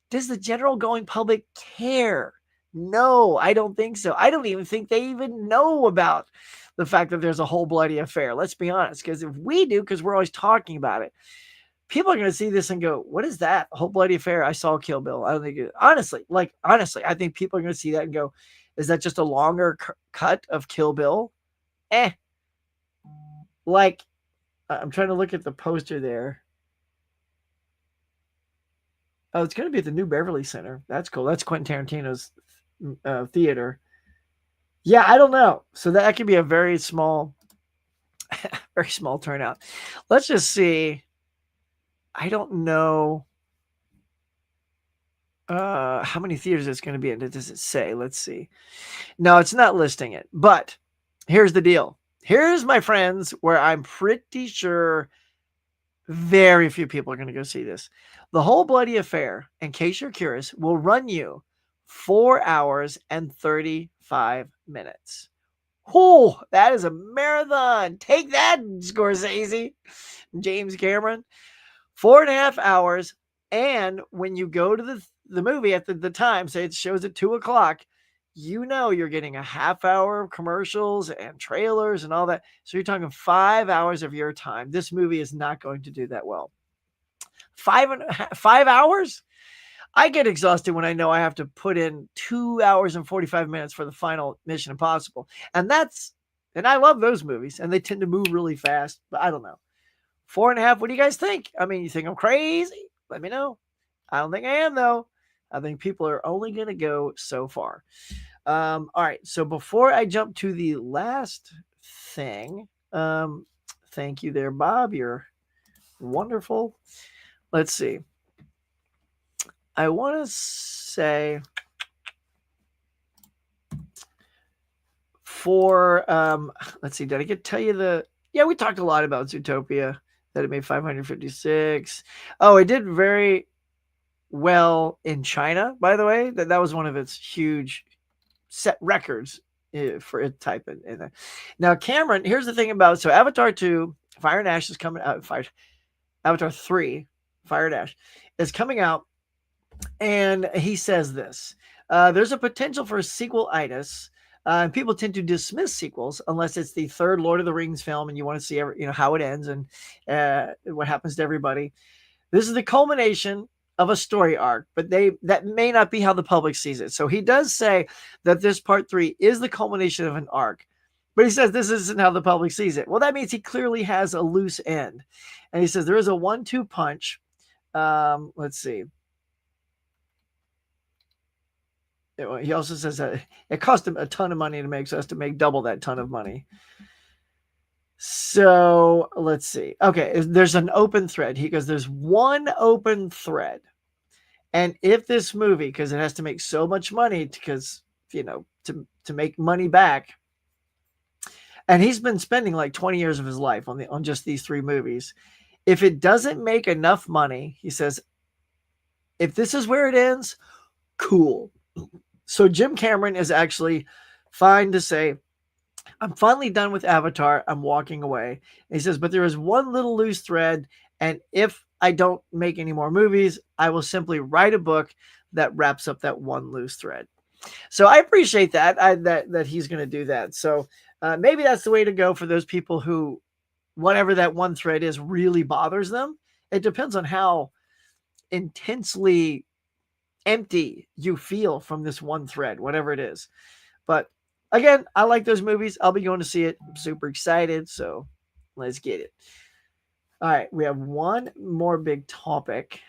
Speaker 1: Does the general going public care? No, I don't think so. I don't even think they even know about the fact that there's a whole bloody affair. Let's be honest, because if we do, because we're always talking about it, people are going to see this and go, "What is that? A whole bloody affair?" I saw Kill Bill. I don't think it, honestly, I think people are going to see that and go, "Is that just a longer cut of Kill Bill?" Eh. Like, I'm trying to look at the poster there. Oh, it's going to be at the New Beverly Center. That's cool. That's Quentin Tarantino's theater. Yeah, I don't know. So that could be a very small, very small turnout. Let's just see. I don't know how many theaters it's going to be in. Does it say? Let's see. No, it's not listing it. But here's the deal. Here's, my friends, where I'm pretty sure very few people are going to go see this. The Whole Bloody Affair, in case you're curious, will run you 4 hours and 35 minutes. Oh, that is a marathon. Take that, Scorsese, James Cameron. 4.5 hours. And when you go to the movie at the time, say it shows at 2:00, you know you're getting a half hour of commercials and trailers and all that. So you're talking 5 hours of your time. This movie is not going to do that well. 5 hours? I get exhausted when I know I have to put in 2 hours and 45 minutes for the final Mission Impossible. And I love those movies, and they tend to move really fast, but I don't know. 4.5, what do you guys think? I mean, you think I'm crazy? Let me know. I don't think I am, though. I think people are only going to go so far. All right, so before I jump to the last thing, thank you there, Bob. You're wonderful. Let's see. I want to say for, let's see, did I tell you yeah, we talked a lot about Zootopia, that it made 556. Oh, it did very well in China, by the way. That was one of its huge set records for its type in there. Now, Cameron, here's the thing about, so Avatar 2, Fire and Ash is coming out. Avatar 3, Fire and Ash, is coming out. And he says this, there's a potential for a sequel-itis. And people tend to dismiss sequels unless it's the third Lord of the Rings film and you want to see how it ends and what happens to everybody. This is the culmination of a story arc, but that may not be how the public sees it. So he does say that this part 3 is the culmination of an arc, but he says this isn't how the public sees it. Well, that means he clearly has a loose end. And he says there is a 1-2 punch. Let's see. He also says that it cost him a ton of money to make, so has to make double that ton of money. So let's see. Okay, there's an open thread. He goes, there's one open thread. And if this movie, because it has to make so much money, because, to make money back, and he's been spending like 20 years of his life on just these 3 movies. If it doesn't make enough money, he says, if this is where it ends, cool. So Jim Cameron is actually fine to say, I'm finally done with Avatar. I'm walking away. And he says, but there is one little loose thread. And if I don't make any more movies, I will simply write a book that wraps up that one loose thread. So I appreciate that, that he's going to do that. So maybe that's the way to go for those people who, whatever that one thread is, really bothers them. It depends on how intensely empty you feel from this one thread, whatever it is. But again, I like those movies. I'll be going to see it. I'm super excited. So let's get it. All right. We have one more big topic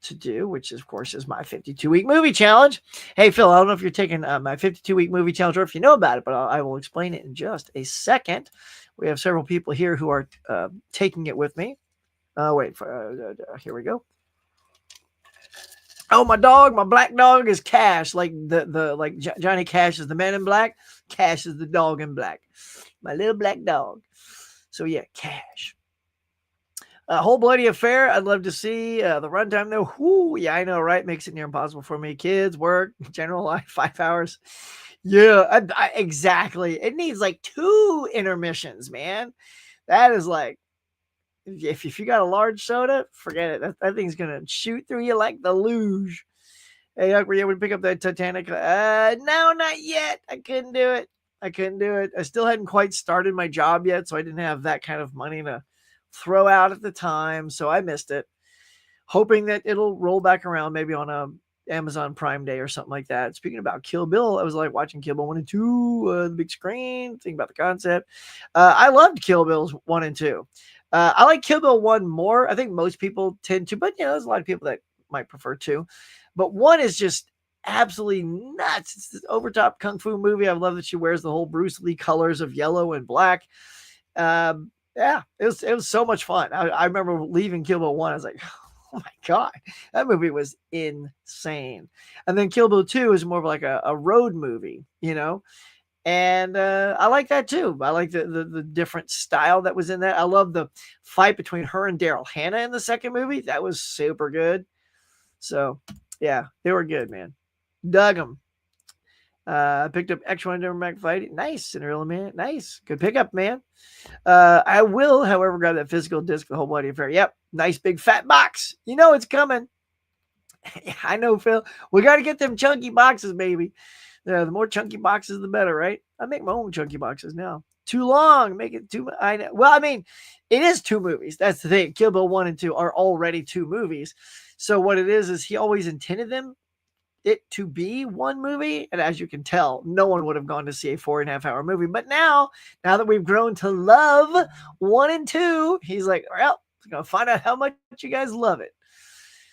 Speaker 1: to do, which of course is my 52-week movie challenge. Hey, Phil, I don't know if you're taking my 52-week movie challenge or if you know about it, but I will explain it in just a second. We have several people here who are taking it with me. Here we go. Oh, my dog, my black dog is Cash, like like Johnny Cash is the man in black. Cash is the dog in black. My little black dog. So yeah, Cash. A Whole Bloody Affair. I'd love to see the runtime though. Whoo, yeah, I know, right? Makes it near impossible for me. Kids, work, general life, 5 hours. Yeah, exactly. It needs like 2 intermissions, man. That is like, if you got a large soda, forget it. That thing's going to shoot through you like the luge. Hey, Huck, were you able to pick up that Titanic? No, not yet. I couldn't do it. I still hadn't quite started my job yet, so I didn't have that kind of money to throw out at the time. So I missed it. Hoping that it'll roll back around maybe on a Amazon Prime Day or something like that. Speaking about Kill Bill, I was like watching Kill Bill 1 and 2, the big screen, thinking about the concept. I loved Kill Bills 1 and 2. I like Kill Bill 1 more. I think most people tend to, but there's a lot of people that might prefer 2. But 1 is just absolutely nuts. It's this overtop kung fu movie. I love that she wears the whole Bruce Lee colors of yellow and black. Yeah, it was so much fun. I remember leaving Kill Bill 1. I was like, oh my God, that movie was insane. And then Kill Bill 2 is more of like a road movie, and I like that too. I like the different style that was in that. I love the fight between her and Daryl Hannah in the second movie. That was super good. So yeah, they were good, man. Dug them. Picked up X1 Democratic Fight. Nice, Cinderella Man. Nice. Good pickup, man. I will, however, grab that physical disc, the whole bloody affair. Yep. Nice big fat box. You know it's coming. I know, Phil. We got to get them chunky boxes, baby. The more chunky boxes, the better, right? I make my own chunky boxes now. Too long. Make it too much. I know. Well, I mean, it is 2 movies. That's the thing. Kill Bill 1 and 2 are already 2 movies. So what it is he always intended it to be 1 movie, and as you can tell, no one would have gone to see a 4.5 hour movie. But now that we've grown to love 1 and 2, he's like, well, I'm gonna find out how much you guys love it.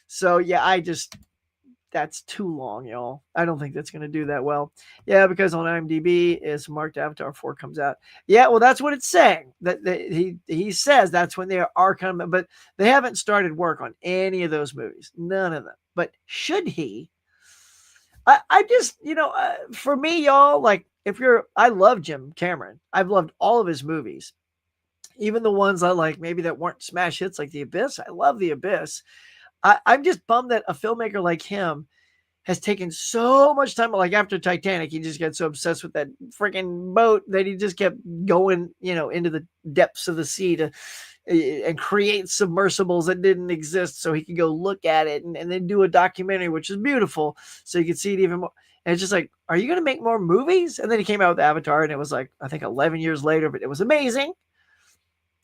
Speaker 1: So yeah, that's too long, y'all. I don't think that's gonna do that well. Yeah, because on IMDb it's marked Avatar 4 comes out. Yeah, well, that's what it's saying. That he says that's when they are coming, but they haven't started work on any of those movies. None of them. But should he? I just, for me, y'all, like I love Jim Cameron. I've loved all of his movies, even the ones I like, maybe that weren't smash hits like The Abyss. I love The Abyss. I'm just bummed that a filmmaker like him has taken so much time. Like after Titanic, he just got so obsessed with that freaking boat that he just kept going, into the depths of the sea and create submersibles that didn't exist so he could go look at it and then do a documentary, which is beautiful. So you could see it even more. And it's just like, are you going to make more movies? And then he came out with Avatar, and it was like, I think 11 years later, but it was amazing.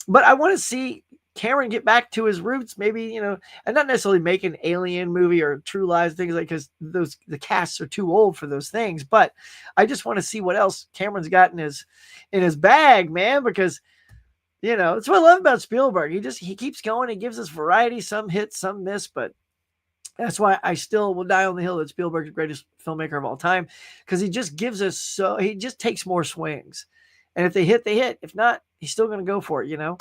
Speaker 1: But I want to see Cameron get back to his roots, maybe, and not necessarily make an Alien movie or True Lies, things like, because the casts are too old for those things. But I just want to see what else Cameron's got in his bag, man, because that's what I love about Spielberg. He keeps going. He gives us variety, some hits, some miss, but that's why I still will die on the hill that Spielberg's the greatest filmmaker of all time, because he just gives us he just takes more swings. And if they hit, they hit. If not, he's still going to go for it,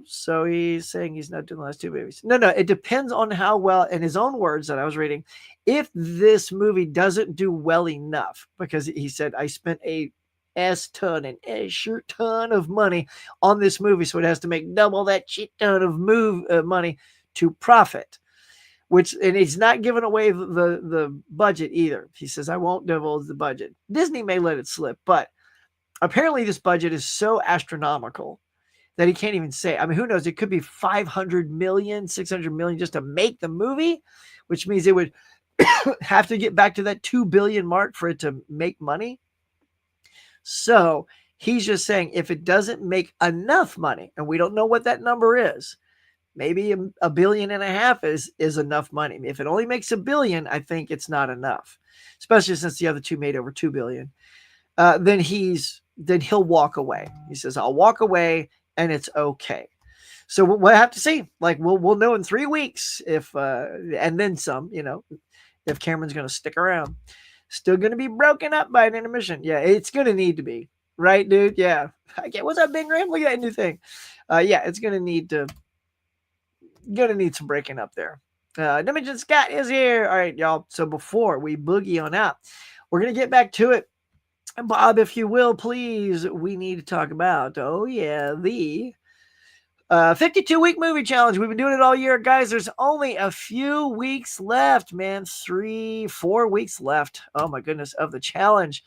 Speaker 1: So he's saying he's not doing the last 2 movies. No, it depends on how well, in his own words that I was reading, if this movie doesn't do well enough, because he said, I spent an shirt ton of money on this movie, so it has to make double that shit ton of money to profit. And he's not giving away the budget either. He says, I won't divulge the budget. Disney may let it slip, but apparently this budget is so astronomical that he can't even say. I mean, who knows? It could be 500 million, 600 million just to make the movie, which means it would have to get back to that 2 billion mark for it to make money. So he's just saying, if it doesn't make enough money, and we don't know what that number is, maybe $1.5 billion is enough money. If it only makes $1 billion, I think it's not enough, especially since the other 2 made over $2 billion. Then he'll walk away. He says, I'll walk away and it's okay. So we'll have to see. Like we'll know in 3 weeks if and then some, if Cameron's going to stick around. Still going to be broken up by an intermission. Yeah, it's going to need to be. Right, dude? Yeah. What's up, Big Ram? Look at that new thing. Yeah, it's going to need some breaking up there. Dimension Scott is here. All right, y'all. So before we boogie on out, we're going to get back to it. Bob, if you will, please, we need to talk about, the 52-week movie challenge. We've been doing it all year, guys. There's only a few weeks left, man. 3-4 weeks left. Oh my goodness, of the challenge.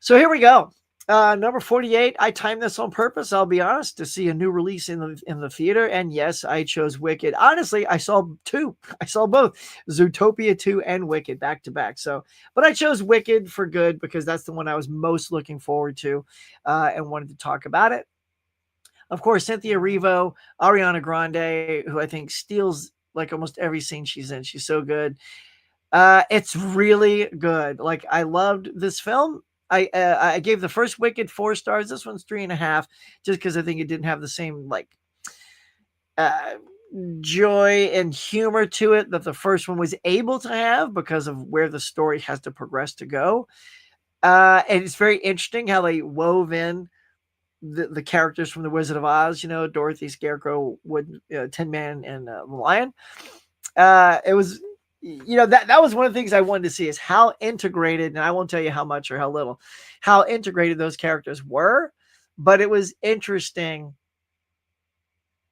Speaker 1: So here we go. Number 48. I timed this on purpose. I'll be honest, to see a new release in the theater, and yes, I chose Wicked. Honestly, I saw two. I saw both Zootopia 2 and Wicked back to back. So, but I chose Wicked for good because that's the one I was most looking forward to, and wanted to talk about it. Of course, Cynthia Erivo, Ariana Grande, who I think steals like almost every scene she's in. She's so good. It's really good. Like, I loved this film. I gave the first Wicked 4 stars. This one's 3.5, just because I think it didn't have the same like uh, joy and humor to it that the first one was able to have because of where the story has to progress to go. And it's very interesting how they wove in the characters from the Wizard of Oz. You know, Dorothy, Scarecrow, Wood, Tin Man, and the Lion. It was, that was one of the things I wanted to see, is how integrated, and I won't tell you how much or how little, how integrated those characters were, but it was interesting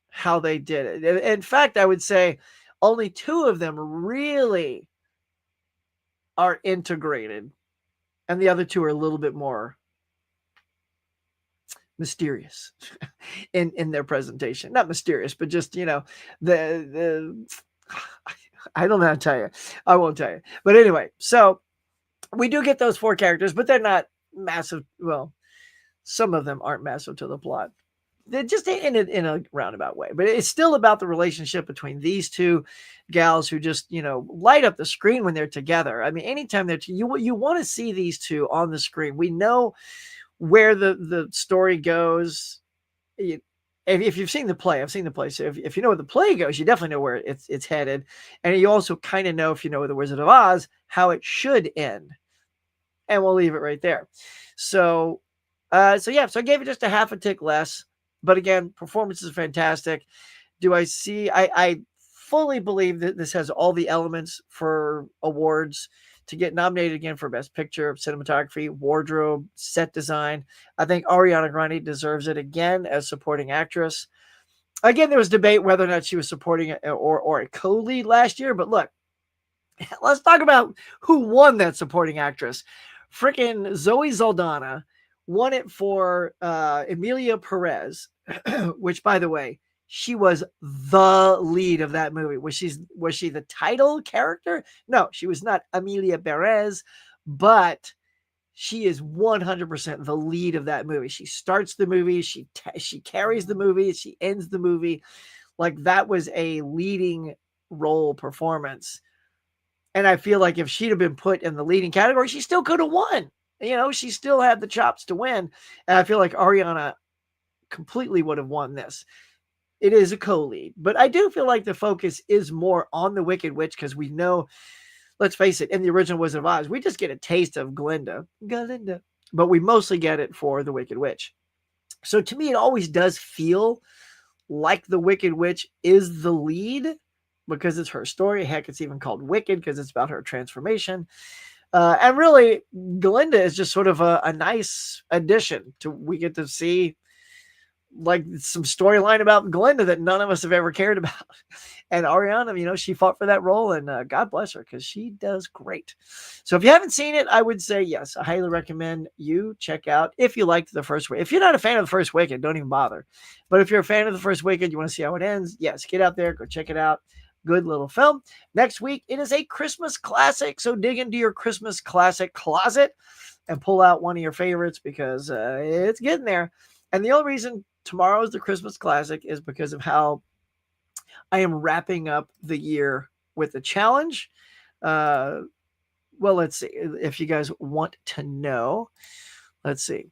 Speaker 1: how they did it. In fact, I would say only 2 of them really are integrated, and the other 2 are a little bit more mysterious in their presentation. Not mysterious, but just, the I don't know how to tell you. I won't tell you. But anyway, so we do get those 4 characters, but they're not massive. Well, some of them aren't massive to the plot. They're just in a roundabout way. But it's still about the relationship between these 2 gals who just, light up the screen when they're together. I mean, anytime you want to see these 2 on the screen. We know where the story goes. If you've seen the play, I've seen the play. So if you know where the play goes, you definitely know where it's headed. And you also kind of know, if you know The Wizard of Oz, how it should end. And we'll leave it right there. So I gave it just a half a tick less. But again, performance is fantastic. I fully believe that this has all the elements for awards to get nominated again for Best Picture, Cinematography, Wardrobe, Set Design. I think Ariana Grande deserves it again as Supporting Actress. Again, there was debate whether or not she was supporting or a co-lead last year, but look, let's talk about who won that Supporting Actress. Freaking Zoe Saldana won it for Emilia Perez, which, by the way, she was the lead of that movie. Was she the title character? No, she was not Emilia Perez, but she is 100% the lead of that movie. She starts the movie, she carries the movie, she ends the movie. Like, that was a leading role performance. And I feel like if she'd have been put in the leading category, she still could have won. She still had the chops to win. And I feel like Ariana completely would have won this. It is a co-lead, but I do feel like the focus is more on the Wicked Witch, because we know, let's face it, in the original Wizard of Oz, we just get a taste of Glinda, but we mostly get it for the Wicked Witch. So to me, it always does feel like the Wicked Witch is the lead because it's her story. Heck, it's even called Wicked because it's about her transformation. And really, Glinda is just sort of a nice addition to, we get to see like some storyline about Glinda that none of us have ever cared about. And Ariana, she fought for that role, and God bless her, because she does great. So if you haven't seen it, I would say yes, I highly recommend you check out if you liked the first Wicked. If you're not a fan of the first Wicked, don't even bother. But if you're a fan of the first Wicked, you want to see how it ends, yes, get out there, go check it out. Good little film. Next week, it is a Christmas classic. So dig into your Christmas classic closet and pull out one of your favorites, because it's getting there. And the only reason tomorrow is the Christmas classic is because of how I am wrapping up the year with a challenge. Well, let's see. If you guys want to know, let's see.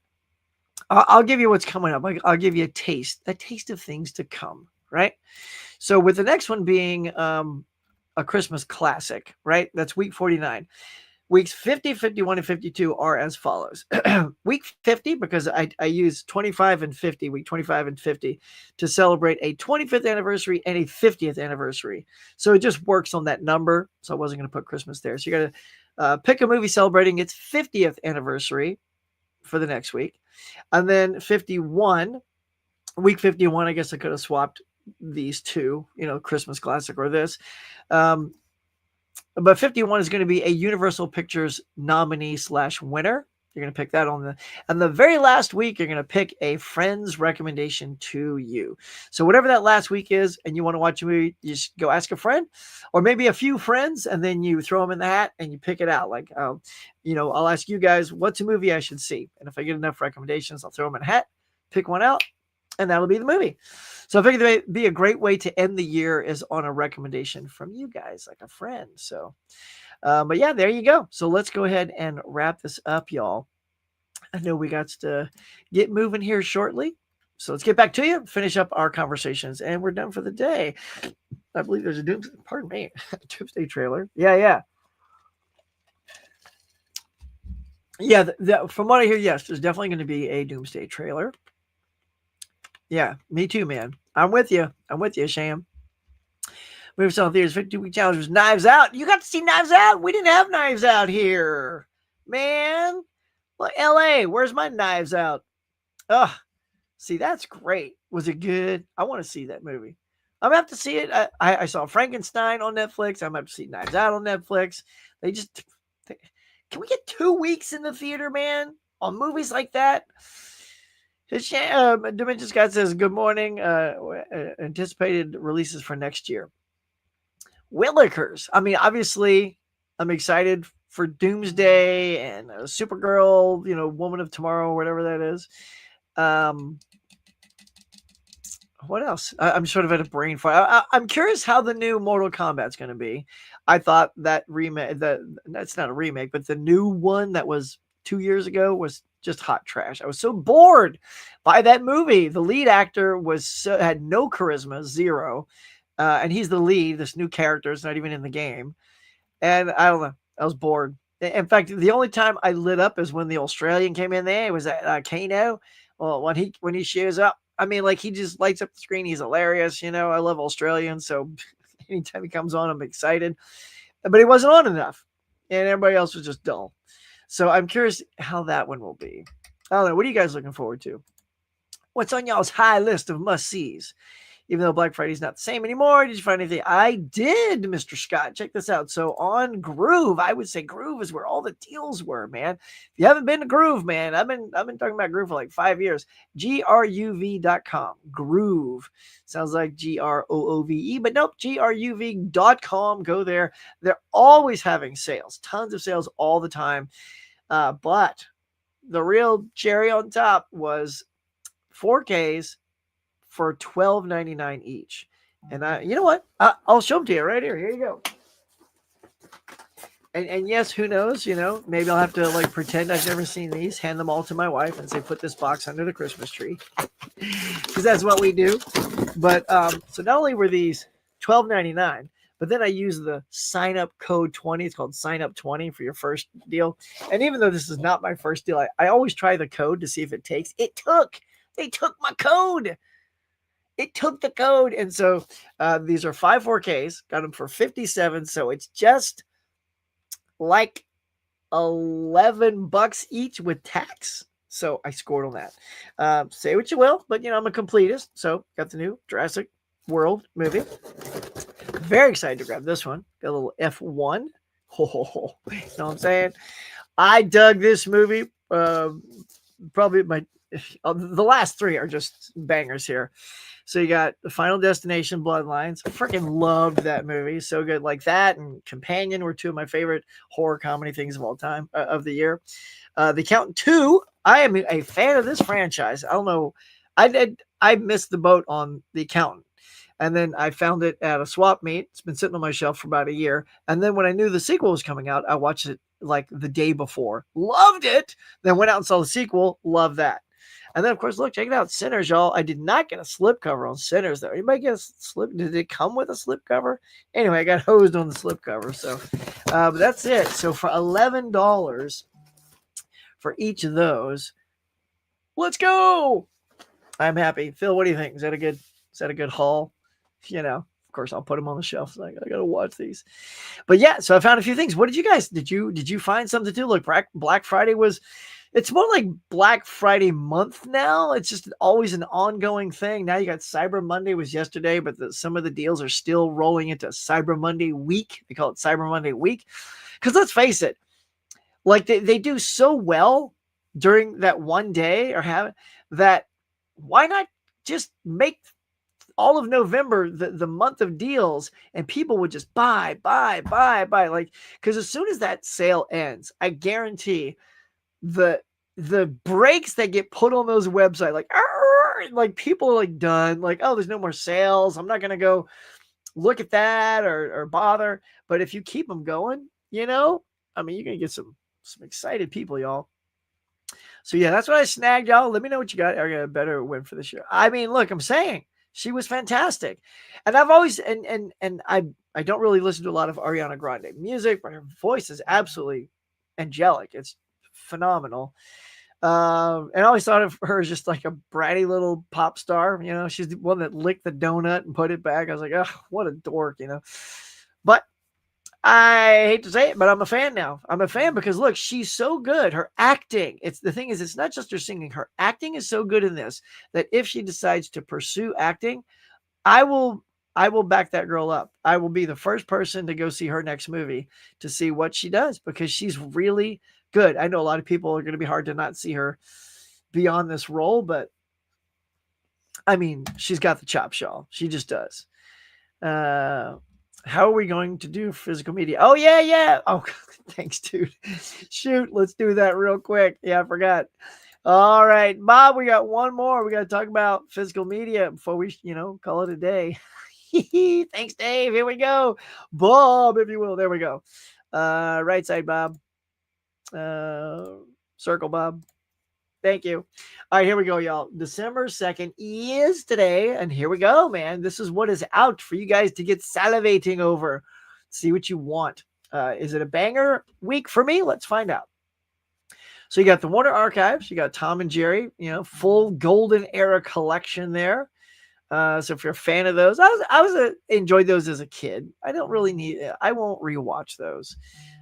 Speaker 1: I'll give you what's coming up. I'll give you a taste of things to come, right? So with the next one being a Christmas classic, right? That's week 49. Weeks 50, 51, and 52 are as follows. Week 50, because I use 25 and 50, week 25 and 50, to celebrate a 25th anniversary and a 50th anniversary. So it just works on that number. So I wasn't going to put Christmas there. So you're going to pick a movie celebrating its 50th anniversary for the next week. And then 51, week 51, I guess I could have swapped these two, Christmas classic or this. But 51 is going to be a Universal Pictures nominee / winner. You're going to pick that and the very last week, you're going to pick a friend's recommendation to you. So whatever that last week is, and you want to watch a movie, you just go ask a friend or maybe a few friends, and then you throw them in the hat and you pick it out. Like, I'll ask you guys, what's a movie I should see? And if I get enough recommendations, I'll throw them in a hat, pick one out, and that'll be the movie. So I figured it'd be a great way to end the year is on a recommendation from you guys, like a friend. So, but yeah, there you go. So let's go ahead and wrap this up, y'all. I know we got to get moving here shortly. So let's get back to you, finish up our conversations, and we're done for the day. I believe there's a Doomsday trailer. Yeah. Yeah, from what I hear, yes, there's definitely going to be a Doomsday trailer. Yeah, me too, man. I'm with you, Sham. Movie Song Theaters 52-week challenge was Knives Out. You got to see Knives Out. We didn't have Knives Out here, man. Well, LA, where's my Knives Out? Ugh. See, that's great. Was it good? I want to see that movie. I'm going to have to see it. I saw Frankenstein on Netflix. I'm going to have to see Knives Out on Netflix. Can we get 2 weeks in the theater, man, on movies like that? Dimension Scott says, good morning. Anticipated releases for next year. Willikers. I mean, obviously, I'm excited for Doomsday and Supergirl, Woman of Tomorrow, whatever that is. What else? I'm sort of at a brain fire. I'm curious how the new Mortal Kombat's going to be. I thought that that's not a remake, but the new one that was 2 years ago was just hot trash. I was so bored by that movie. The lead actor had no charisma, zero. And he's the lead. This new character is not even in the game. And I don't know. I was bored. In fact, the only time I lit up is when the Australian came in there. It was that Kano. Well, when he shows up, I mean, like, he just lights up the screen. He's hilarious. I love Australians. So anytime he comes on, I'm excited. But he wasn't on enough. And everybody else was just dull. So I'm curious how that one will be. I don't know. What are you guys looking forward to? What's on y'all's high list of must-sees? Even though Black Friday's not the same anymore, did you find anything? I did, Mr. Scott. Check this out. So on Groove, I would say Groove is where all the deals were, man. If you haven't been to Groove, man, I've been talking about Groove for like 5 years. GRUV.com. Groove. Sounds like GROOVE, but nope, GRUV.com. Go there. They're always having sales. Tons of sales all the time. But the real cherry on top was 4Ks for $12.99 each. And you know what? I'll show them to you right here. Here you go. And yes, who knows? Maybe I'll have to like pretend I've never seen these, hand them all to my wife, and say, put this box under the Christmas tree, because that's what we do. But so not only were these $12.99, but then I used the sign up code 20. It's called sign up 20 for your first deal. And even though this is not my first deal, I always try the code to see if it takes. They took my code. It took the code. And so these are 5 4Ks. Got them for $57. So it's just like $11 each with tax. So I scored on that. Say what you will, but I'm a completist. So got the new Jurassic World movie. Very excited to grab this one. Got a little F1. You know what I'm saying? I dug this movie. Probably the last 3 are just bangers here. So you got the Final Destination, Bloodlines. I freaking loved that movie. So good. Like that and Companion were 2 of my favorite horror comedy things of all time, of the year. The Accountant 2. I am a fan of this franchise. I don't know. I missed the boat on The Accountant. And then I found it at a swap meet. It's been sitting on my shelf for about a year. And then when I knew the sequel was coming out, I watched it like the day before. Loved it. Then went out and saw the sequel. Loved that. And then, of course, look, check it out. Sinners, y'all. I did not get a slipcover on Sinners, though. Anybody get a slip? Did it come with a slipcover? Anyway, I got hosed on the slipcover. So, but that's it. So for $11 for each of those, let's go. I'm happy. Phil, what do you think? Is that a good haul? Of course, I'll put them on the shelf. So I got to watch these. But yeah, so I found a few things. What did you guys, did you find something to do? Look, Black Friday it's more like Black Friday month now. It's just always an ongoing thing. Now you got Cyber Monday was yesterday, but some of the deals are still rolling into Cyber Monday week. They call it Cyber Monday week. Because let's face it, like they do so well during that one day or have that. Why not just make all of November the month of deals, and people would just buy. Like, because as soon as that sale ends, I guarantee the breaks that get put on those websites, like people are like done, like, oh, there's no more sales, I'm not gonna go look at that or bother. But if you keep them going, I mean, you're gonna get some excited people, y'all. So yeah, that's what I snagged, y'all. Let me know what you got. I got a better win for this year. I mean, look, I'm saying she was fantastic, and I've always and I don't really listen to a lot of Ariana Grande music, but her voice is absolutely angelic. It's phenomenal. And I always thought of her as just like a bratty little pop star. She's the one that licked the donut and put it back. I was like, oh, what a dork. But I hate to say it, but I'm a fan now. I'm a fan because look, she's so good. Her acting, it's not just her singing. Her acting is so good in this that if she decides to pursue acting, I will back that girl up. I will be the first person to go see her next movie to see what she does, because she's really good. I know a lot of people are going to be hard to not see her beyond this role, but I mean, she's got the chops, y'all. She just does. How are we going to do physical media? Oh, yeah. Oh, thanks, dude. Shoot, let's do that real quick. Yeah, I forgot. All right, Bob, we got one more. We got to talk about physical media before we, call it a day. Thanks, Dave. Here we go. Bob, if you will. There we go. Right side, Bob. Circle, Bob. Thank you. All right, here we go, y'all. December 2nd is today, and here we go, man. This is what is out for you guys to get salivating over. See what you want. Is it a banger week for me? Let's find out. So you got the Warner Archives. You got Tom and Jerry, full golden era collection there. So if you're a fan of those, I enjoyed those as a kid. I don't really need it. I won't rewatch those.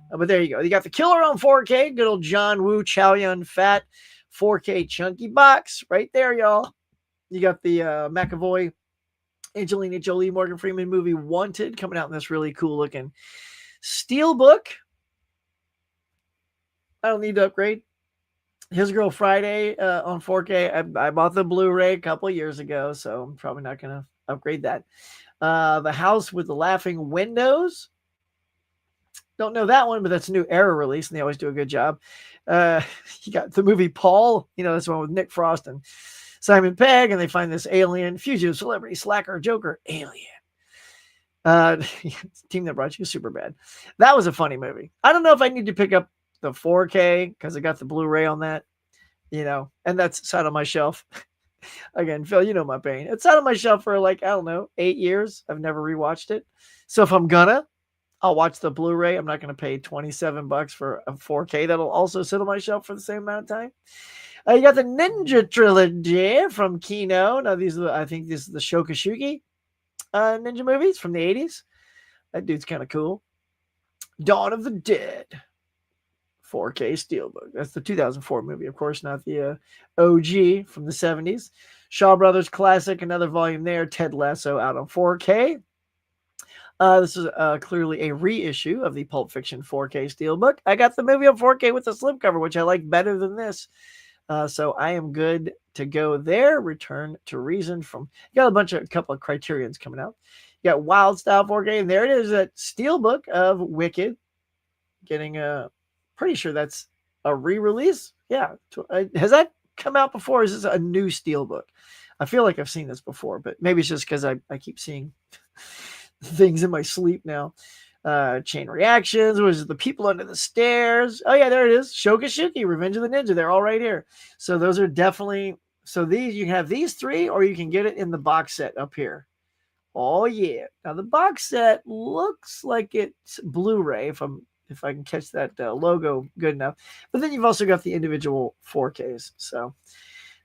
Speaker 1: But there you go. You got the Killer on 4K. Good old John Woo, Chow Yun Fat 4K chunky box right there, y'all. You got the McAvoy, Angelina Jolie, Morgan Freeman movie Wanted coming out in this really cool looking steelbook. I don't need to upgrade. His Girl Friday on 4K. I bought the Blu-ray a couple of years ago, so I'm probably not going to upgrade that. The House with the Laughing Windows. Don't know that one, but that's a new era release, and they always do a good job. You got the movie Paul. That's the one with Nick Frost and Simon Pegg, and they find this alien, fugitive, celebrity, slacker, Joker, alien. Team that brought you Superbad. That was a funny movie. I don't know if I need to pick up the 4K because I got the Blu-ray on that, and that's sat on my shelf. Again, Phil, you know my pain. It's sat on my shelf for 8 years. I've never rewatched it. So if I'm I'll watch the Blu-ray. I'm not going to pay $27 for a 4K that'll also sit on my shelf for the same amount of time. You got the Ninja Trilogy from Kino. Now I think this is the Shokashuki ninja movies from the 80s. That dude's kind of cool. Dawn of the Dead 4K Steelbook. That's the 2004 movie, of course, not the OG from the 70s. Shaw Brothers Classic, another volume there. Ted Lasso out on 4K. This is clearly a reissue of the Pulp Fiction 4K Steelbook. I got the movie on 4K with the slipcover, which I like better than this. So I am good to go there. Return to Reason you got a couple of Criterions coming out. You got Wild Style 4K, and there it is, that Steelbook of Wicked. Getting pretty sure that's a re-release. Yeah. Has that come out before? Or is this a new Steelbook? I feel like I've seen this before, but maybe it's just because I keep seeing things in my sleep now. Chain Reactions. Was it The People Under the Stairs? Oh yeah, there it is. Shokashuki, Revenge of the Ninja. They're all right here. So those are definitely. So these, you can have these three, or you can get it in the box set up here. Oh yeah. Now the box set looks like it's Blu-ray if I can catch that logo good enough. But then you've also got the individual 4Ks. So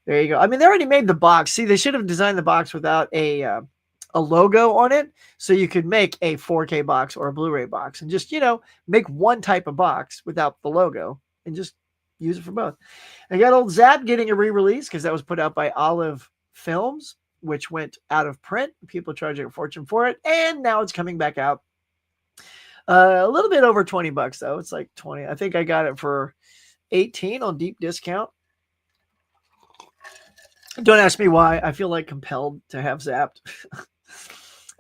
Speaker 1: there you go. I mean, they already made the box. See, they should have designed the box without a logo on it, so you could make a 4K box or a Blu-ray box and just, make one type of box without the logo and just use it for both. I got old Zap getting a re-release because that was put out by Olive Films, which went out of print. People charging a fortune for it, and now it's coming back out. A little bit over $20 though. It's like 20. I think I got it for 18 on deep discount. Don't ask me why. I feel like compelled to have Zapped.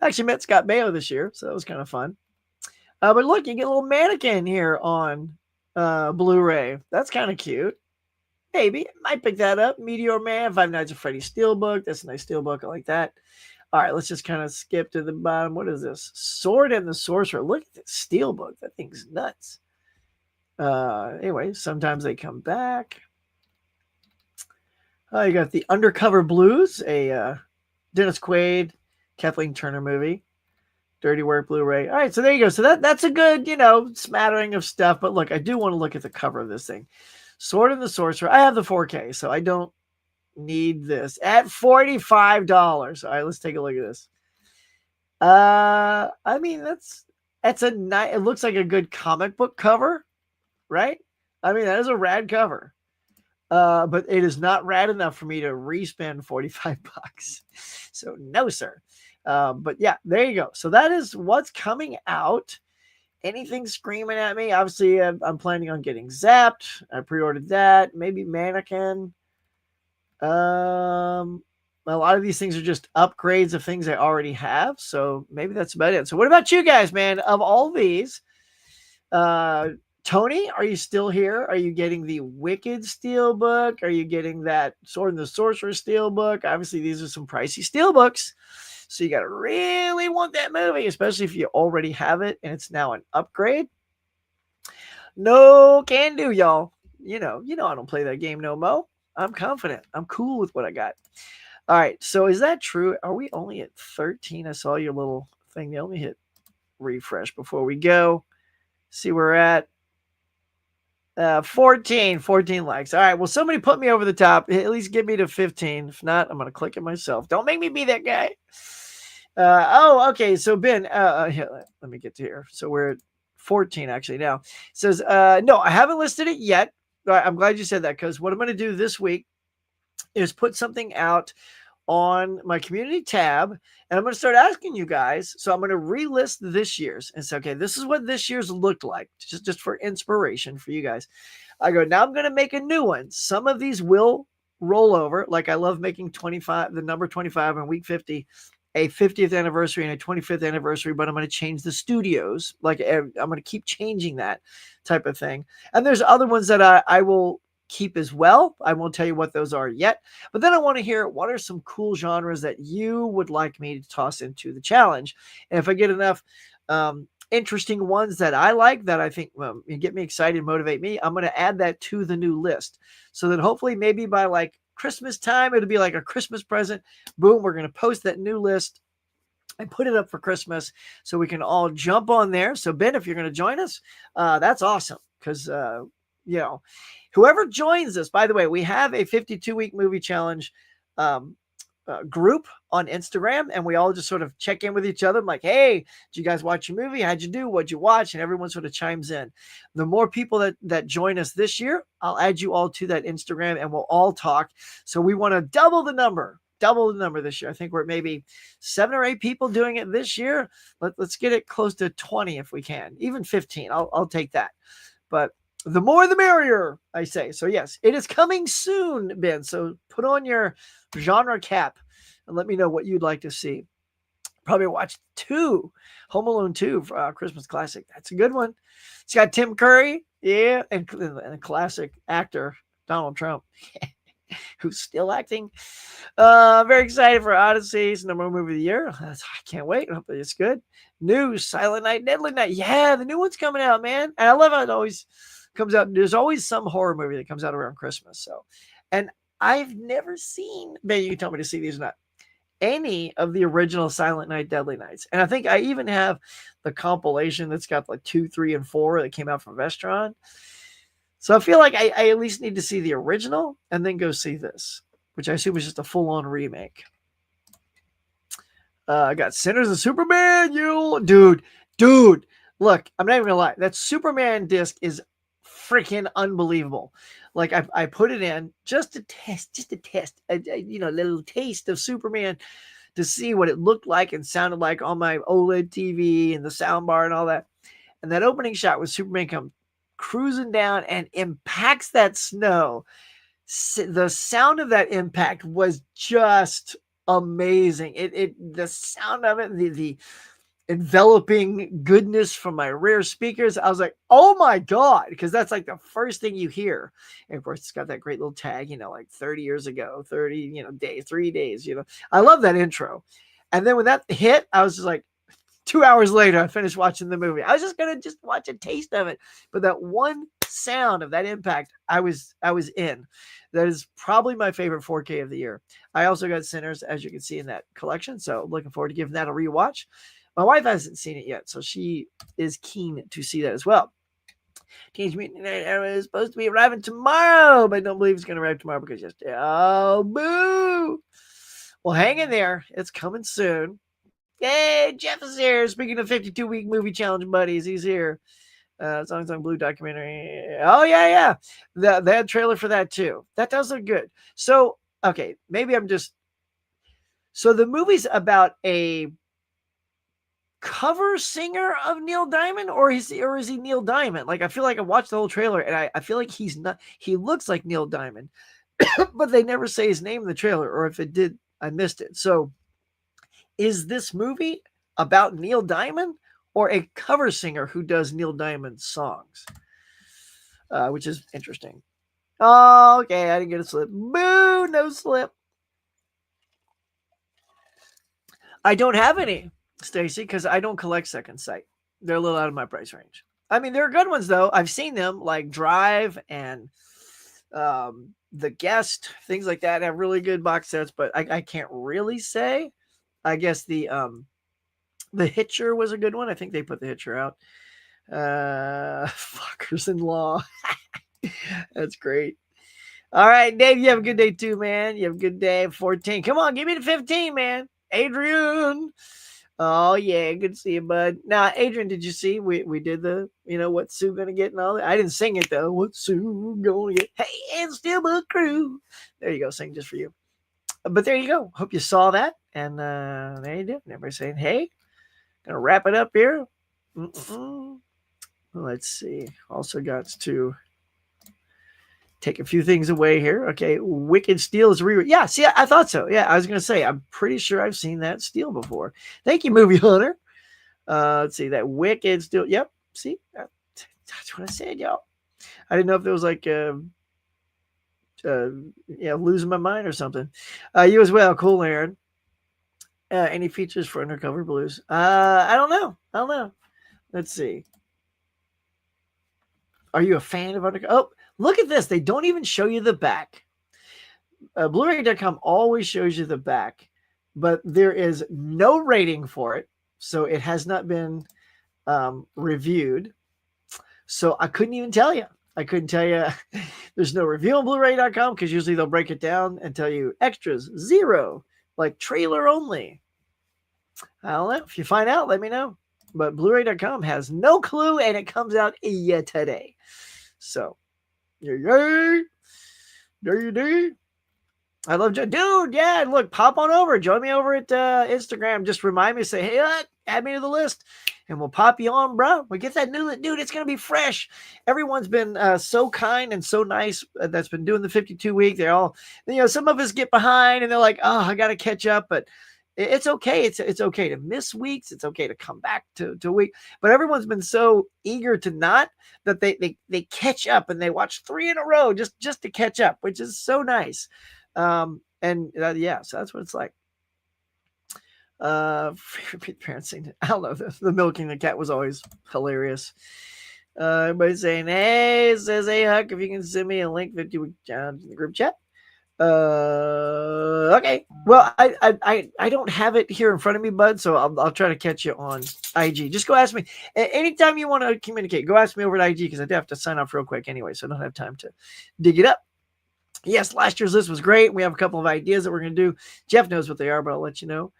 Speaker 1: I actually met Scott Baio this year, so that was kind of fun. But look, you get a little mannequin here on Blu-ray. That's kind of cute. Maybe. Might pick that up. Meteor Man, Five Nights at Freddy's Steelbook. That's a nice Steelbook. I like that. All right, let's just kind of skip to the bottom. What is this? Sword and the Sorcerer. Look at this Steelbook. That thing's nuts. Anyway, sometimes they come back. You got the Undercover Blues, a Dennis Quaid, Kathleen Turner movie. Dirty Work Blu-ray. All right, so there you go. So that's a good, smattering of stuff. But look, I do want to look at the cover of this thing. Sword and the Sorcerer. I have the 4K, so I don't need this. At $45. All right, let's take a look at this. I mean, that's a nice, it looks like a good comic book cover, right? I mean, that is a rad cover. But it is not rad enough for me to respend $45. So no, sir. But yeah, there you go. So that is what's coming out. Anything screaming at me? Obviously, I'm planning on getting Zapped. I pre-ordered that. Maybe Mannequin. A lot of these things are just upgrades of things I already have. So maybe that's about it. So what about you guys, man? Of all these, Tony, are you still here? Are you getting the Wicked Steelbook? Are you getting that Sword and the Sorcerer Steelbook? Obviously, these are some pricey Steelbooks. So you got to really want that movie, especially if you already have it and it's now an upgrade. No can do, y'all. You know, I don't play that game no mo. I'm confident. I'm cool with what I got. All right. So is that true? Are we only at 13? I saw your little thing. Let me hit refresh before we go. See where we're at. 14 likes. All right. Well, somebody put me over the top. At least get me to 15. If not, I'm going to click it myself. Don't make me be that guy. Okay. So Ben, here, let me get to here. So we're at 14 actually now. It says, no, I haven't listed it yet. I'm glad you said that, because what I'm going to do this week is put something out on my community tab, and I'm going to start asking you guys. So I'm going to relist this year's and say, okay, this is what this year's looked like, just for inspiration for you guys. I go, now I'm going to make a new one. Some of these will roll over. Like I love making 25, the number 25 on week 50, a 50th anniversary and a 25th anniversary, but I'm going to change the studios. Like I'm going to keep changing that type of thing. And there's other ones that I will keep as well. I won't tell you what those are yet, but then I want to hear what are some cool genres that you would like me to toss into the challenge. And if I get enough interesting ones that I like, that I think get me excited, motivate me, I'm going to add that to the new list, so that hopefully maybe by like Christmas time, it'll be like a Christmas present. Boom, we're going to post that new list and put it up for Christmas so we can all jump on there. So Ben, if you're going to join us, that's awesome, because whoever joins us, by the way, we have a 52-week movie challenge group on Instagram, and we all just sort of check in with each other. I'm like, hey, did you guys watch your movie? How'd you do? What'd you watch? And everyone sort of chimes in. The more people that join us this year, I'll add you all to that Instagram and we'll all talk. So we want to double the number this year. I think we're at maybe 7 or 8 people doing it this year. Let's get it close to 20 if we can, even 15. I'll take that. But the more the merrier, I say. So yes, it is coming soon, Ben. So put on your genre cap and let me know what you'd like to see. Probably watch Home Alone 2 for Christmas classic. That's a good one. It's got Tim Curry, yeah, and a classic actor, Donald Trump, who's still acting. Very excited for Odyssey. It's the number 1 movie of the year. I can't wait. Hopefully it's good. New Silent Night, Deadly Night. Yeah, the new one's coming out, man. And I love how it always comes out. There's always some horror movie that comes out around Christmas. So, and I've never seen, maybe you can tell me to see these or not, any of the original Silent Night, Deadly Nights. And I think I even have the compilation that's got like 2, 3, and 4 that came out from Vestron. So I feel like I at least need to see the original and then go see this, which I assume is just a full-on remake. I got Sinners of Superman, dude. Look, I'm not even gonna lie. That Superman disc is freaking unbelievable. Like I put it in just to test, a little taste of Superman to see what it looked like and sounded like on my OLED TV and the soundbar and all that. And that opening shot with Superman come cruising down and impacts that snow the sound of that impact was just amazing. The sound of it, the enveloping goodness from my rear speakers. I was like, oh my God, because that's like the first thing you hear. And of course, it's got that great little tag, like 30 years ago, 30, days, 3 days, I love that intro. And then when that hit, I was just like, 2 hours later, I finished watching the movie. I was just going to just watch a taste of it. But that one sound of that impact, I was in. That is probably my favorite 4K of the year. I also got Sinners, as you can see in that collection. So looking forward to giving that a rewatch. My wife hasn't seen it yet, so she is keen to see that as well. Teenage Mutant Ninja Turtles is supposed to be arriving tomorrow, but I don't believe it's going to arrive tomorrow because yesterday. Oh, boo! Well, hang in there. It's coming soon. Hey, Jeff is here. Speaking of 52-week movie challenge buddies, he's here. Songs on Blue documentary. Oh, yeah. They had a trailer for that, too. That does look good. So, okay, maybe I'm just... So the movie's about a cover singer of Neil Diamond, or is he Neil Diamond? Like, I feel like I watched the whole trailer and I feel like he's not. He looks like Neil Diamond, but they never say his name in the trailer, or if it did, I missed it. So is this movie about Neil Diamond or a cover singer who does Neil Diamond songs? Which is interesting. Oh, okay, I didn't get a slip. Boo, no slip. I don't have any, Stacy, because I don't collect Second Sight. They're a little out of my price range. I mean, they're good ones, though. I've seen them, like Drive and The Guest, things like that have really good box sets, but I can't really say. I guess the Hitcher was a good one. I think they put the Hitcher out. Fuckers in Law. That's great. All right, Dave, you have a good day too, man. You have a good day. 14. Come on, give me the 15, man. Adrian. Oh, yeah, good to see you, bud. Now, Adrian, did you see we did the, what's Sue gonna get and all that? I didn't sing it, though. What's Sue gonna get? Hey, and Steelbook Crew. There you go, sing just for you. But there you go. Hope you saw that. And there you do. Everybody saying, hey, gonna wrap it up here. Let's see. Also got to take a few things away here. Okay, Wicked Steel is re. Yeah, see, I thought so. Yeah, I was gonna say, I'm pretty sure I've seen that Steel before. Thank you, Movie Hunter. Let's see that Wicked Steel. Yep. See, that's what I said, y'all. I didn't know if there was like, losing my mind or something. You as well, cool, Aaron. Any features for Undercover Blues? I don't know. Let's see. Are you a fan of Undercover? Oh, look at this. They don't even show you the back. Blu-ray.com always shows you the back, but there is no rating for it. So it has not been reviewed. So I couldn't even tell you. I couldn't tell you. There's no review on Blu-ray.com because usually they'll break it down and tell you extras, 0, like trailer only. I don't know. If you find out, let me know. But Blu-ray.com has no clue, and it comes out today. So, yay. I love you. Dude, yeah, look, pop on over. Join me over at Instagram. Just remind me, say, hey, add me to the list, and we'll pop you on, bro. We get that new, dude, it's going to be fresh. Everyone's been so kind and so nice that's been doing the 52-week. They're all, some of us get behind, and they're like, oh, I got to catch up, but it's okay. It's okay to miss weeks. It's okay to come back to a week. But everyone's been so eager to not that they catch up and they watch 3 in a row just to catch up, which is so nice. So that's what it's like. Favorite parent scene. I don't know. The milking the cat was always hilarious. Everybody's saying, hey, says, hey, Huck, if you can send me a link 50 week challenge in the group chat. Okay. Well, I don't have it here in front of me, bud. So I'll try to catch you on IG. Just go ask me anytime you want to communicate. Go ask me over at IG because I do have to sign off real quick anyway, so I don't have time to dig it up. Yes, last year's list was great. We have a couple of ideas that we're going to do. Jeff knows what they are, but I'll let you know.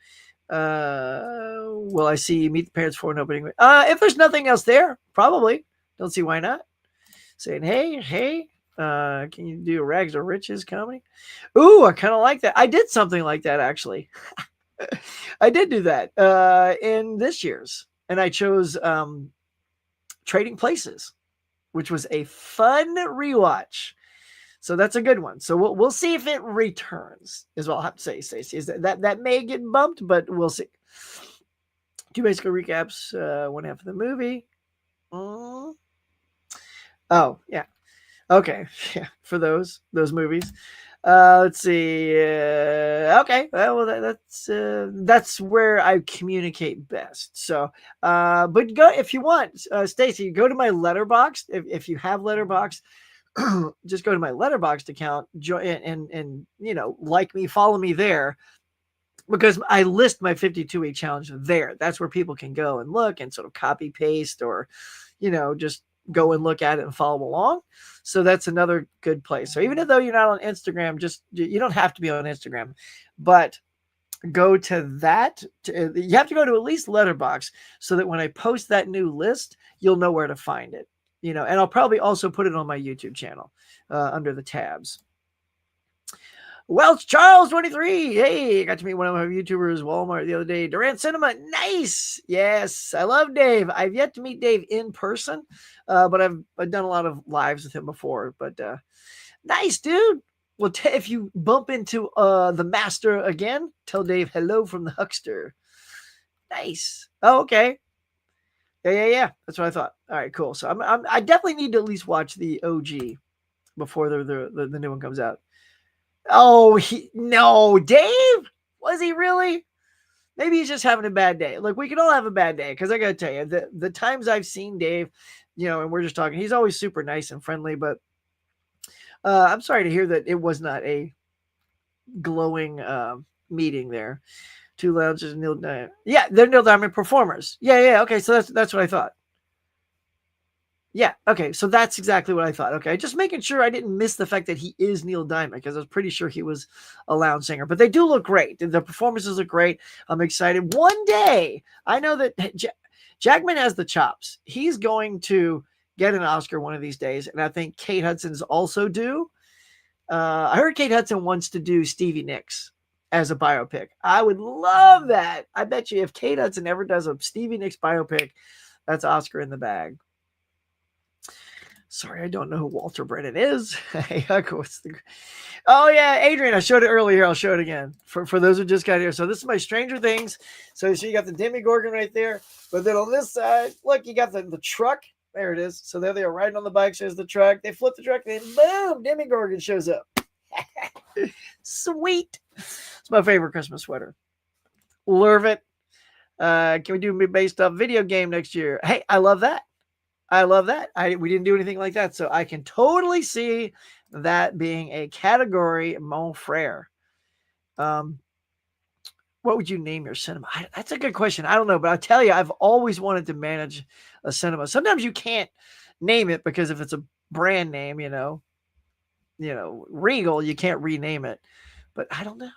Speaker 1: Will I see Meet the Parents for an opening? If there's nothing else there, probably. Don't see why not. Saying, hey. Can you do a Rags or Riches comedy? Ooh, I kind of like that. I did something like that, actually. I did do that in this year's. And I chose Trading Places, which was a fun rewatch. So that's a good one. So we'll see if it returns, is what I'll have to say, Stacey. Is that may get bumped, but we'll see. Two basic recaps, one half of the movie. Oh yeah. Okay. Yeah, for those movies. Let's see. Okay. Well, that's where I communicate best. So, but go if you want, Stacey, go to my Letterboxd. If you have Letterboxd, just go to my Letterboxd account, join and like me, follow me there, because I list my 52-week challenge there. That's where people can go and look and sort of copy paste, or just go and look at it and follow along. So that's another good place. So even though you're not on Instagram, you don't have to be on Instagram, but go to that. You have to go to at least Letterboxd, so that when I post that new list, you'll know where to find it. And I'll probably also put it on my YouTube channel under the tabs. Welch Charles 23. Hey, I got to meet one of my YouTubers Walmart the other day. Durant Cinema. Nice. Yes, I love Dave. I've yet to meet Dave in person, but I've done a lot of lives with him before. But nice, dude. Well, if you bump into the master again, tell Dave hello from the Huckster. Nice. Oh, okay. Yeah. That's what I thought. All right, cool. So I definitely need to at least watch the OG before the new one comes out. Oh, no, Dave? Was he really? Maybe he's just having a bad day. Look, we can all have a bad day, because I got to tell you, the times I've seen Dave, and we're just talking, he's always super nice and friendly, but I'm sorry to hear that it was not a glowing meeting there. Two lounges, Neil Diamond. Yeah, they're Neil Diamond performers. Yeah. Okay, so that's what I thought. Yeah, okay, so that's exactly what I thought. Okay, just making sure I didn't miss the fact that he is Neil Diamond, because I was pretty sure he was a lounge singer. But they do look great. The performances are great. I'm excited. One day, I know that Jackman has the chops. He's going to get an Oscar one of these days, and I think Kate Hudson's also due. I heard Kate Hudson wants to do Stevie Nicks as a biopic. I would love that. I bet you if Kate Hudson ever does a Stevie Nicks biopic, that's Oscar in the bag. Sorry, I don't know who Walter Brennan is. Oh, yeah, Adrian, I showed it earlier. I'll show it again for those who just got here. So this is my Stranger Things. So you got the Demogorgon right there. But then on this side, look, you got the truck. There it is. So there they are riding on the bike. Shows the truck. They flip the truck. Then boom, Demogorgon shows up. Sweet. It's my favorite Christmas sweater. Love it. Can we do based off video game next year? Hey, I love that. We didn't do anything like that, so I can totally see that being a category, mon frere. What would you name your cinema? That's a good question. I don't know, but I'll tell you, I've always wanted to manage a cinema. Sometimes you can't name it, because if it's a brand name, Regal, you can't rename it. But I don't know.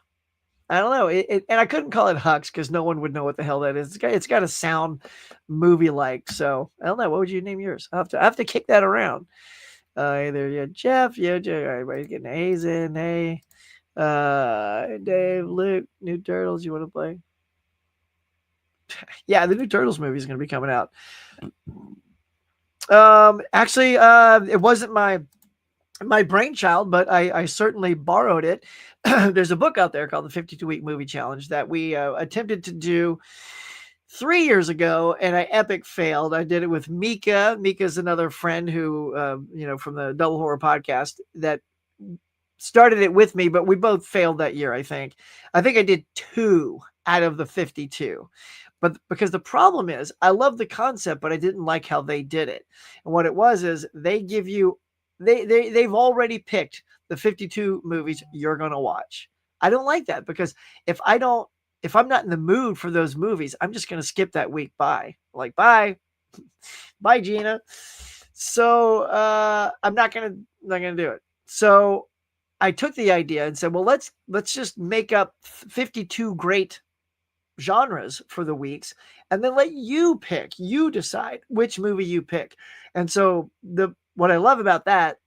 Speaker 1: And I couldn't call it Hux, because no one would know what the hell that is. It's got to sound movie-like. So I don't know. What would you name yours? I have to kick that around. Either Jeff, everybody's getting A's in. Hey, Dave, Luke, New Turtles. You want to play? Yeah, the new Turtles movie is going to be coming out. Actually, it wasn't my brainchild, but I certainly borrowed it. There's a book out there called the 52-Week Movie Challenge that we attempted to do 3 years ago, and I epic failed. I did it with Mika. Mika's another friend who, from the Double Horror podcast, that started it with me, but we both failed that year, I think. I did 2 out of the 52. But because the problem is, I love the concept, but I didn't like how they did it. And what it was is they give you, they've already picked the 52 movies you're going to watch. I don't like that, because if I'm not in the mood for those movies, I'm just going to skip that week by. Like, bye, Gina. So I'm not going to do it. So I took the idea and said, well, let's just make up 52 great genres for the weeks, and then let you decide which movie you pick. And so what I love about that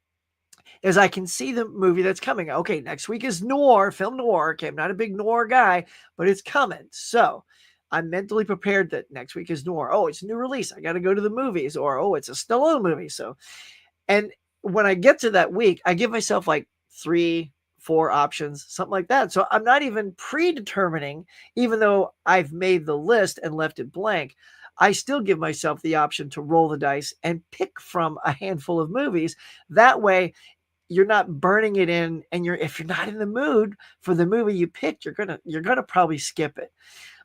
Speaker 1: is I can see the movie that's coming. Okay, next week is noir, film noir. Okay, I'm not a big noir guy, but it's coming. So I'm mentally prepared that next week is noir. Oh, it's a new release. I got to go to the movies. Or, oh, it's a Stallone movie. So, and when I get to that week, I give myself like 3, 4 options, something like that. So I'm not even predetermining, even though I've made the list and left it blank. I still give myself the option to roll the dice and pick from a handful of movies. That way, you're not burning it in, and if you're not in the mood for the movie you picked, you're gonna probably skip it.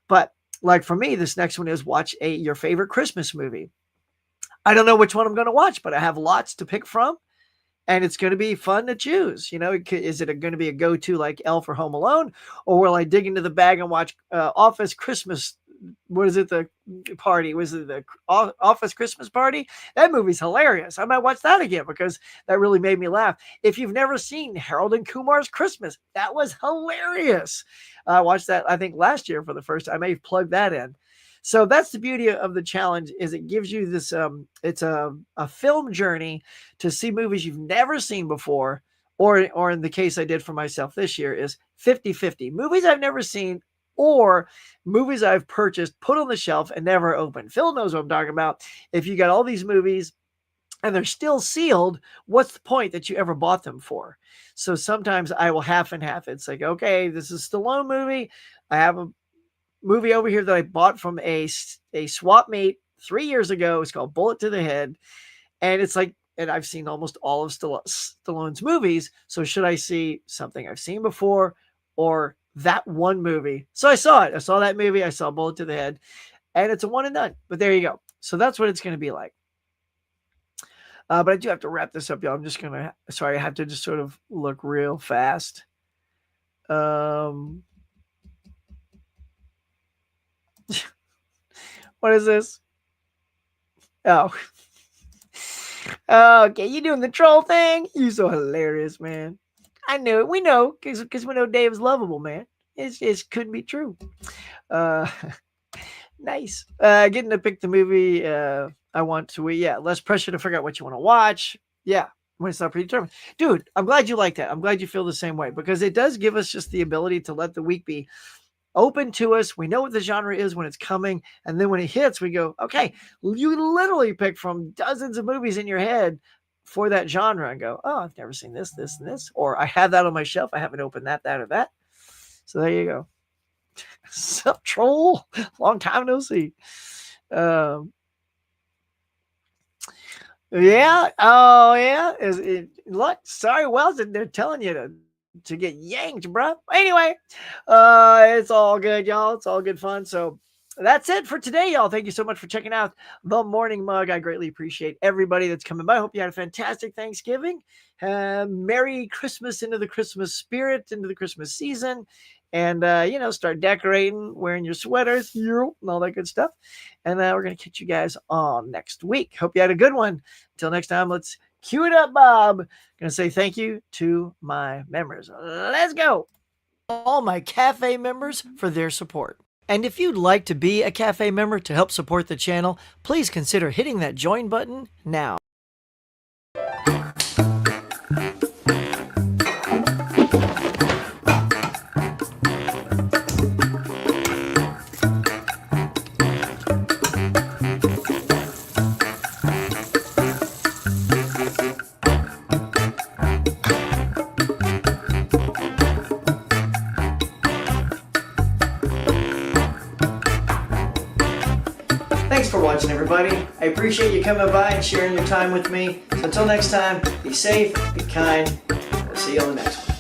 Speaker 1: But like for me, this next one is watch your favorite Christmas movie. I don't know which one I'm going to watch, but I have lots to pick from, and it's going to be fun to choose. Is it going to be a go-to like Elf or Home Alone, or will I dig into the bag and watch Office Christmas? What is it? The party? Was it the Office Christmas Party? That movie's hilarious. I might watch that again because that really made me laugh. If you've never seen Harold and Kumar's Christmas, that was hilarious. I watched that, I think, last year for the first time. I may have plugged that in. So that's the beauty of the challenge, is it gives you this, it's a film journey to see movies you've never seen before, or in the case I did for myself this year is 50-50. Movies I've never seen or movies I've purchased, put on the shelf, and never opened. Phil knows what I'm talking about. If you got all these movies and they're still sealed, what's the point that you ever bought them for? So sometimes I will half and half. It's like, okay, this is a Stallone movie. I have a movie over here that I bought from a swap meet 3 years ago. It's called Bullet to the Head. And it's like, and I've seen almost all of Stallone's movies. So should I see something I've seen before or that one movie? So I saw it. I saw that movie. I saw Bullet to the Head, and it's a one and done. But there you go. So that's what it's going to be like. But I do have to wrap this up, y'all. I'm just going to, sorry, I have to just sort of look real fast. What is this? Oh. Okay, you doing the troll thing? You so hilarious, man. I knew it. We know, because we know Dave's lovable, man. It couldn't be true. Nice. Getting to pick the movie I want to. Yeah, less pressure to figure out what you want to watch. Yeah, when it's not predetermined. Dude, I'm glad you like that. I'm glad you feel the same way, because it does give us just the ability to let the week be open to us. We know what the genre is when it's coming, and then when it hits, we go, okay, you literally pick from dozens of movies in your head for that genre and go, oh, I've never seen this, this, and this, or I have that on my shelf. I haven't opened that, or that. So there you go. Sup, troll? Long time no see. Yeah. Oh, yeah. Look, sorry, Wells, they're telling you to get yanked, bro. Anyway, it's all good, y'all. It's all good fun. So that's it for today, y'all. Thank you so much for checking out the Morning Mug. I greatly appreciate everybody that's coming by. I hope you had a fantastic Thanksgiving. Merry Christmas, into the Christmas spirit, into the Christmas season. And, start decorating, wearing your sweaters, and all that good stuff. And we're going to catch you guys on next week. Hope you had a good one. Until next time, let's cue it up, Bob. Going to say thank you to my members. Let's go. All my cafe members for their support. And if you'd like to be a cafe member to help support the channel, please consider hitting that join button now. Thanks for watching, everybody. I appreciate you coming by and sharing your time with me. So until next time, be safe, be kind. We'll see you on the next one.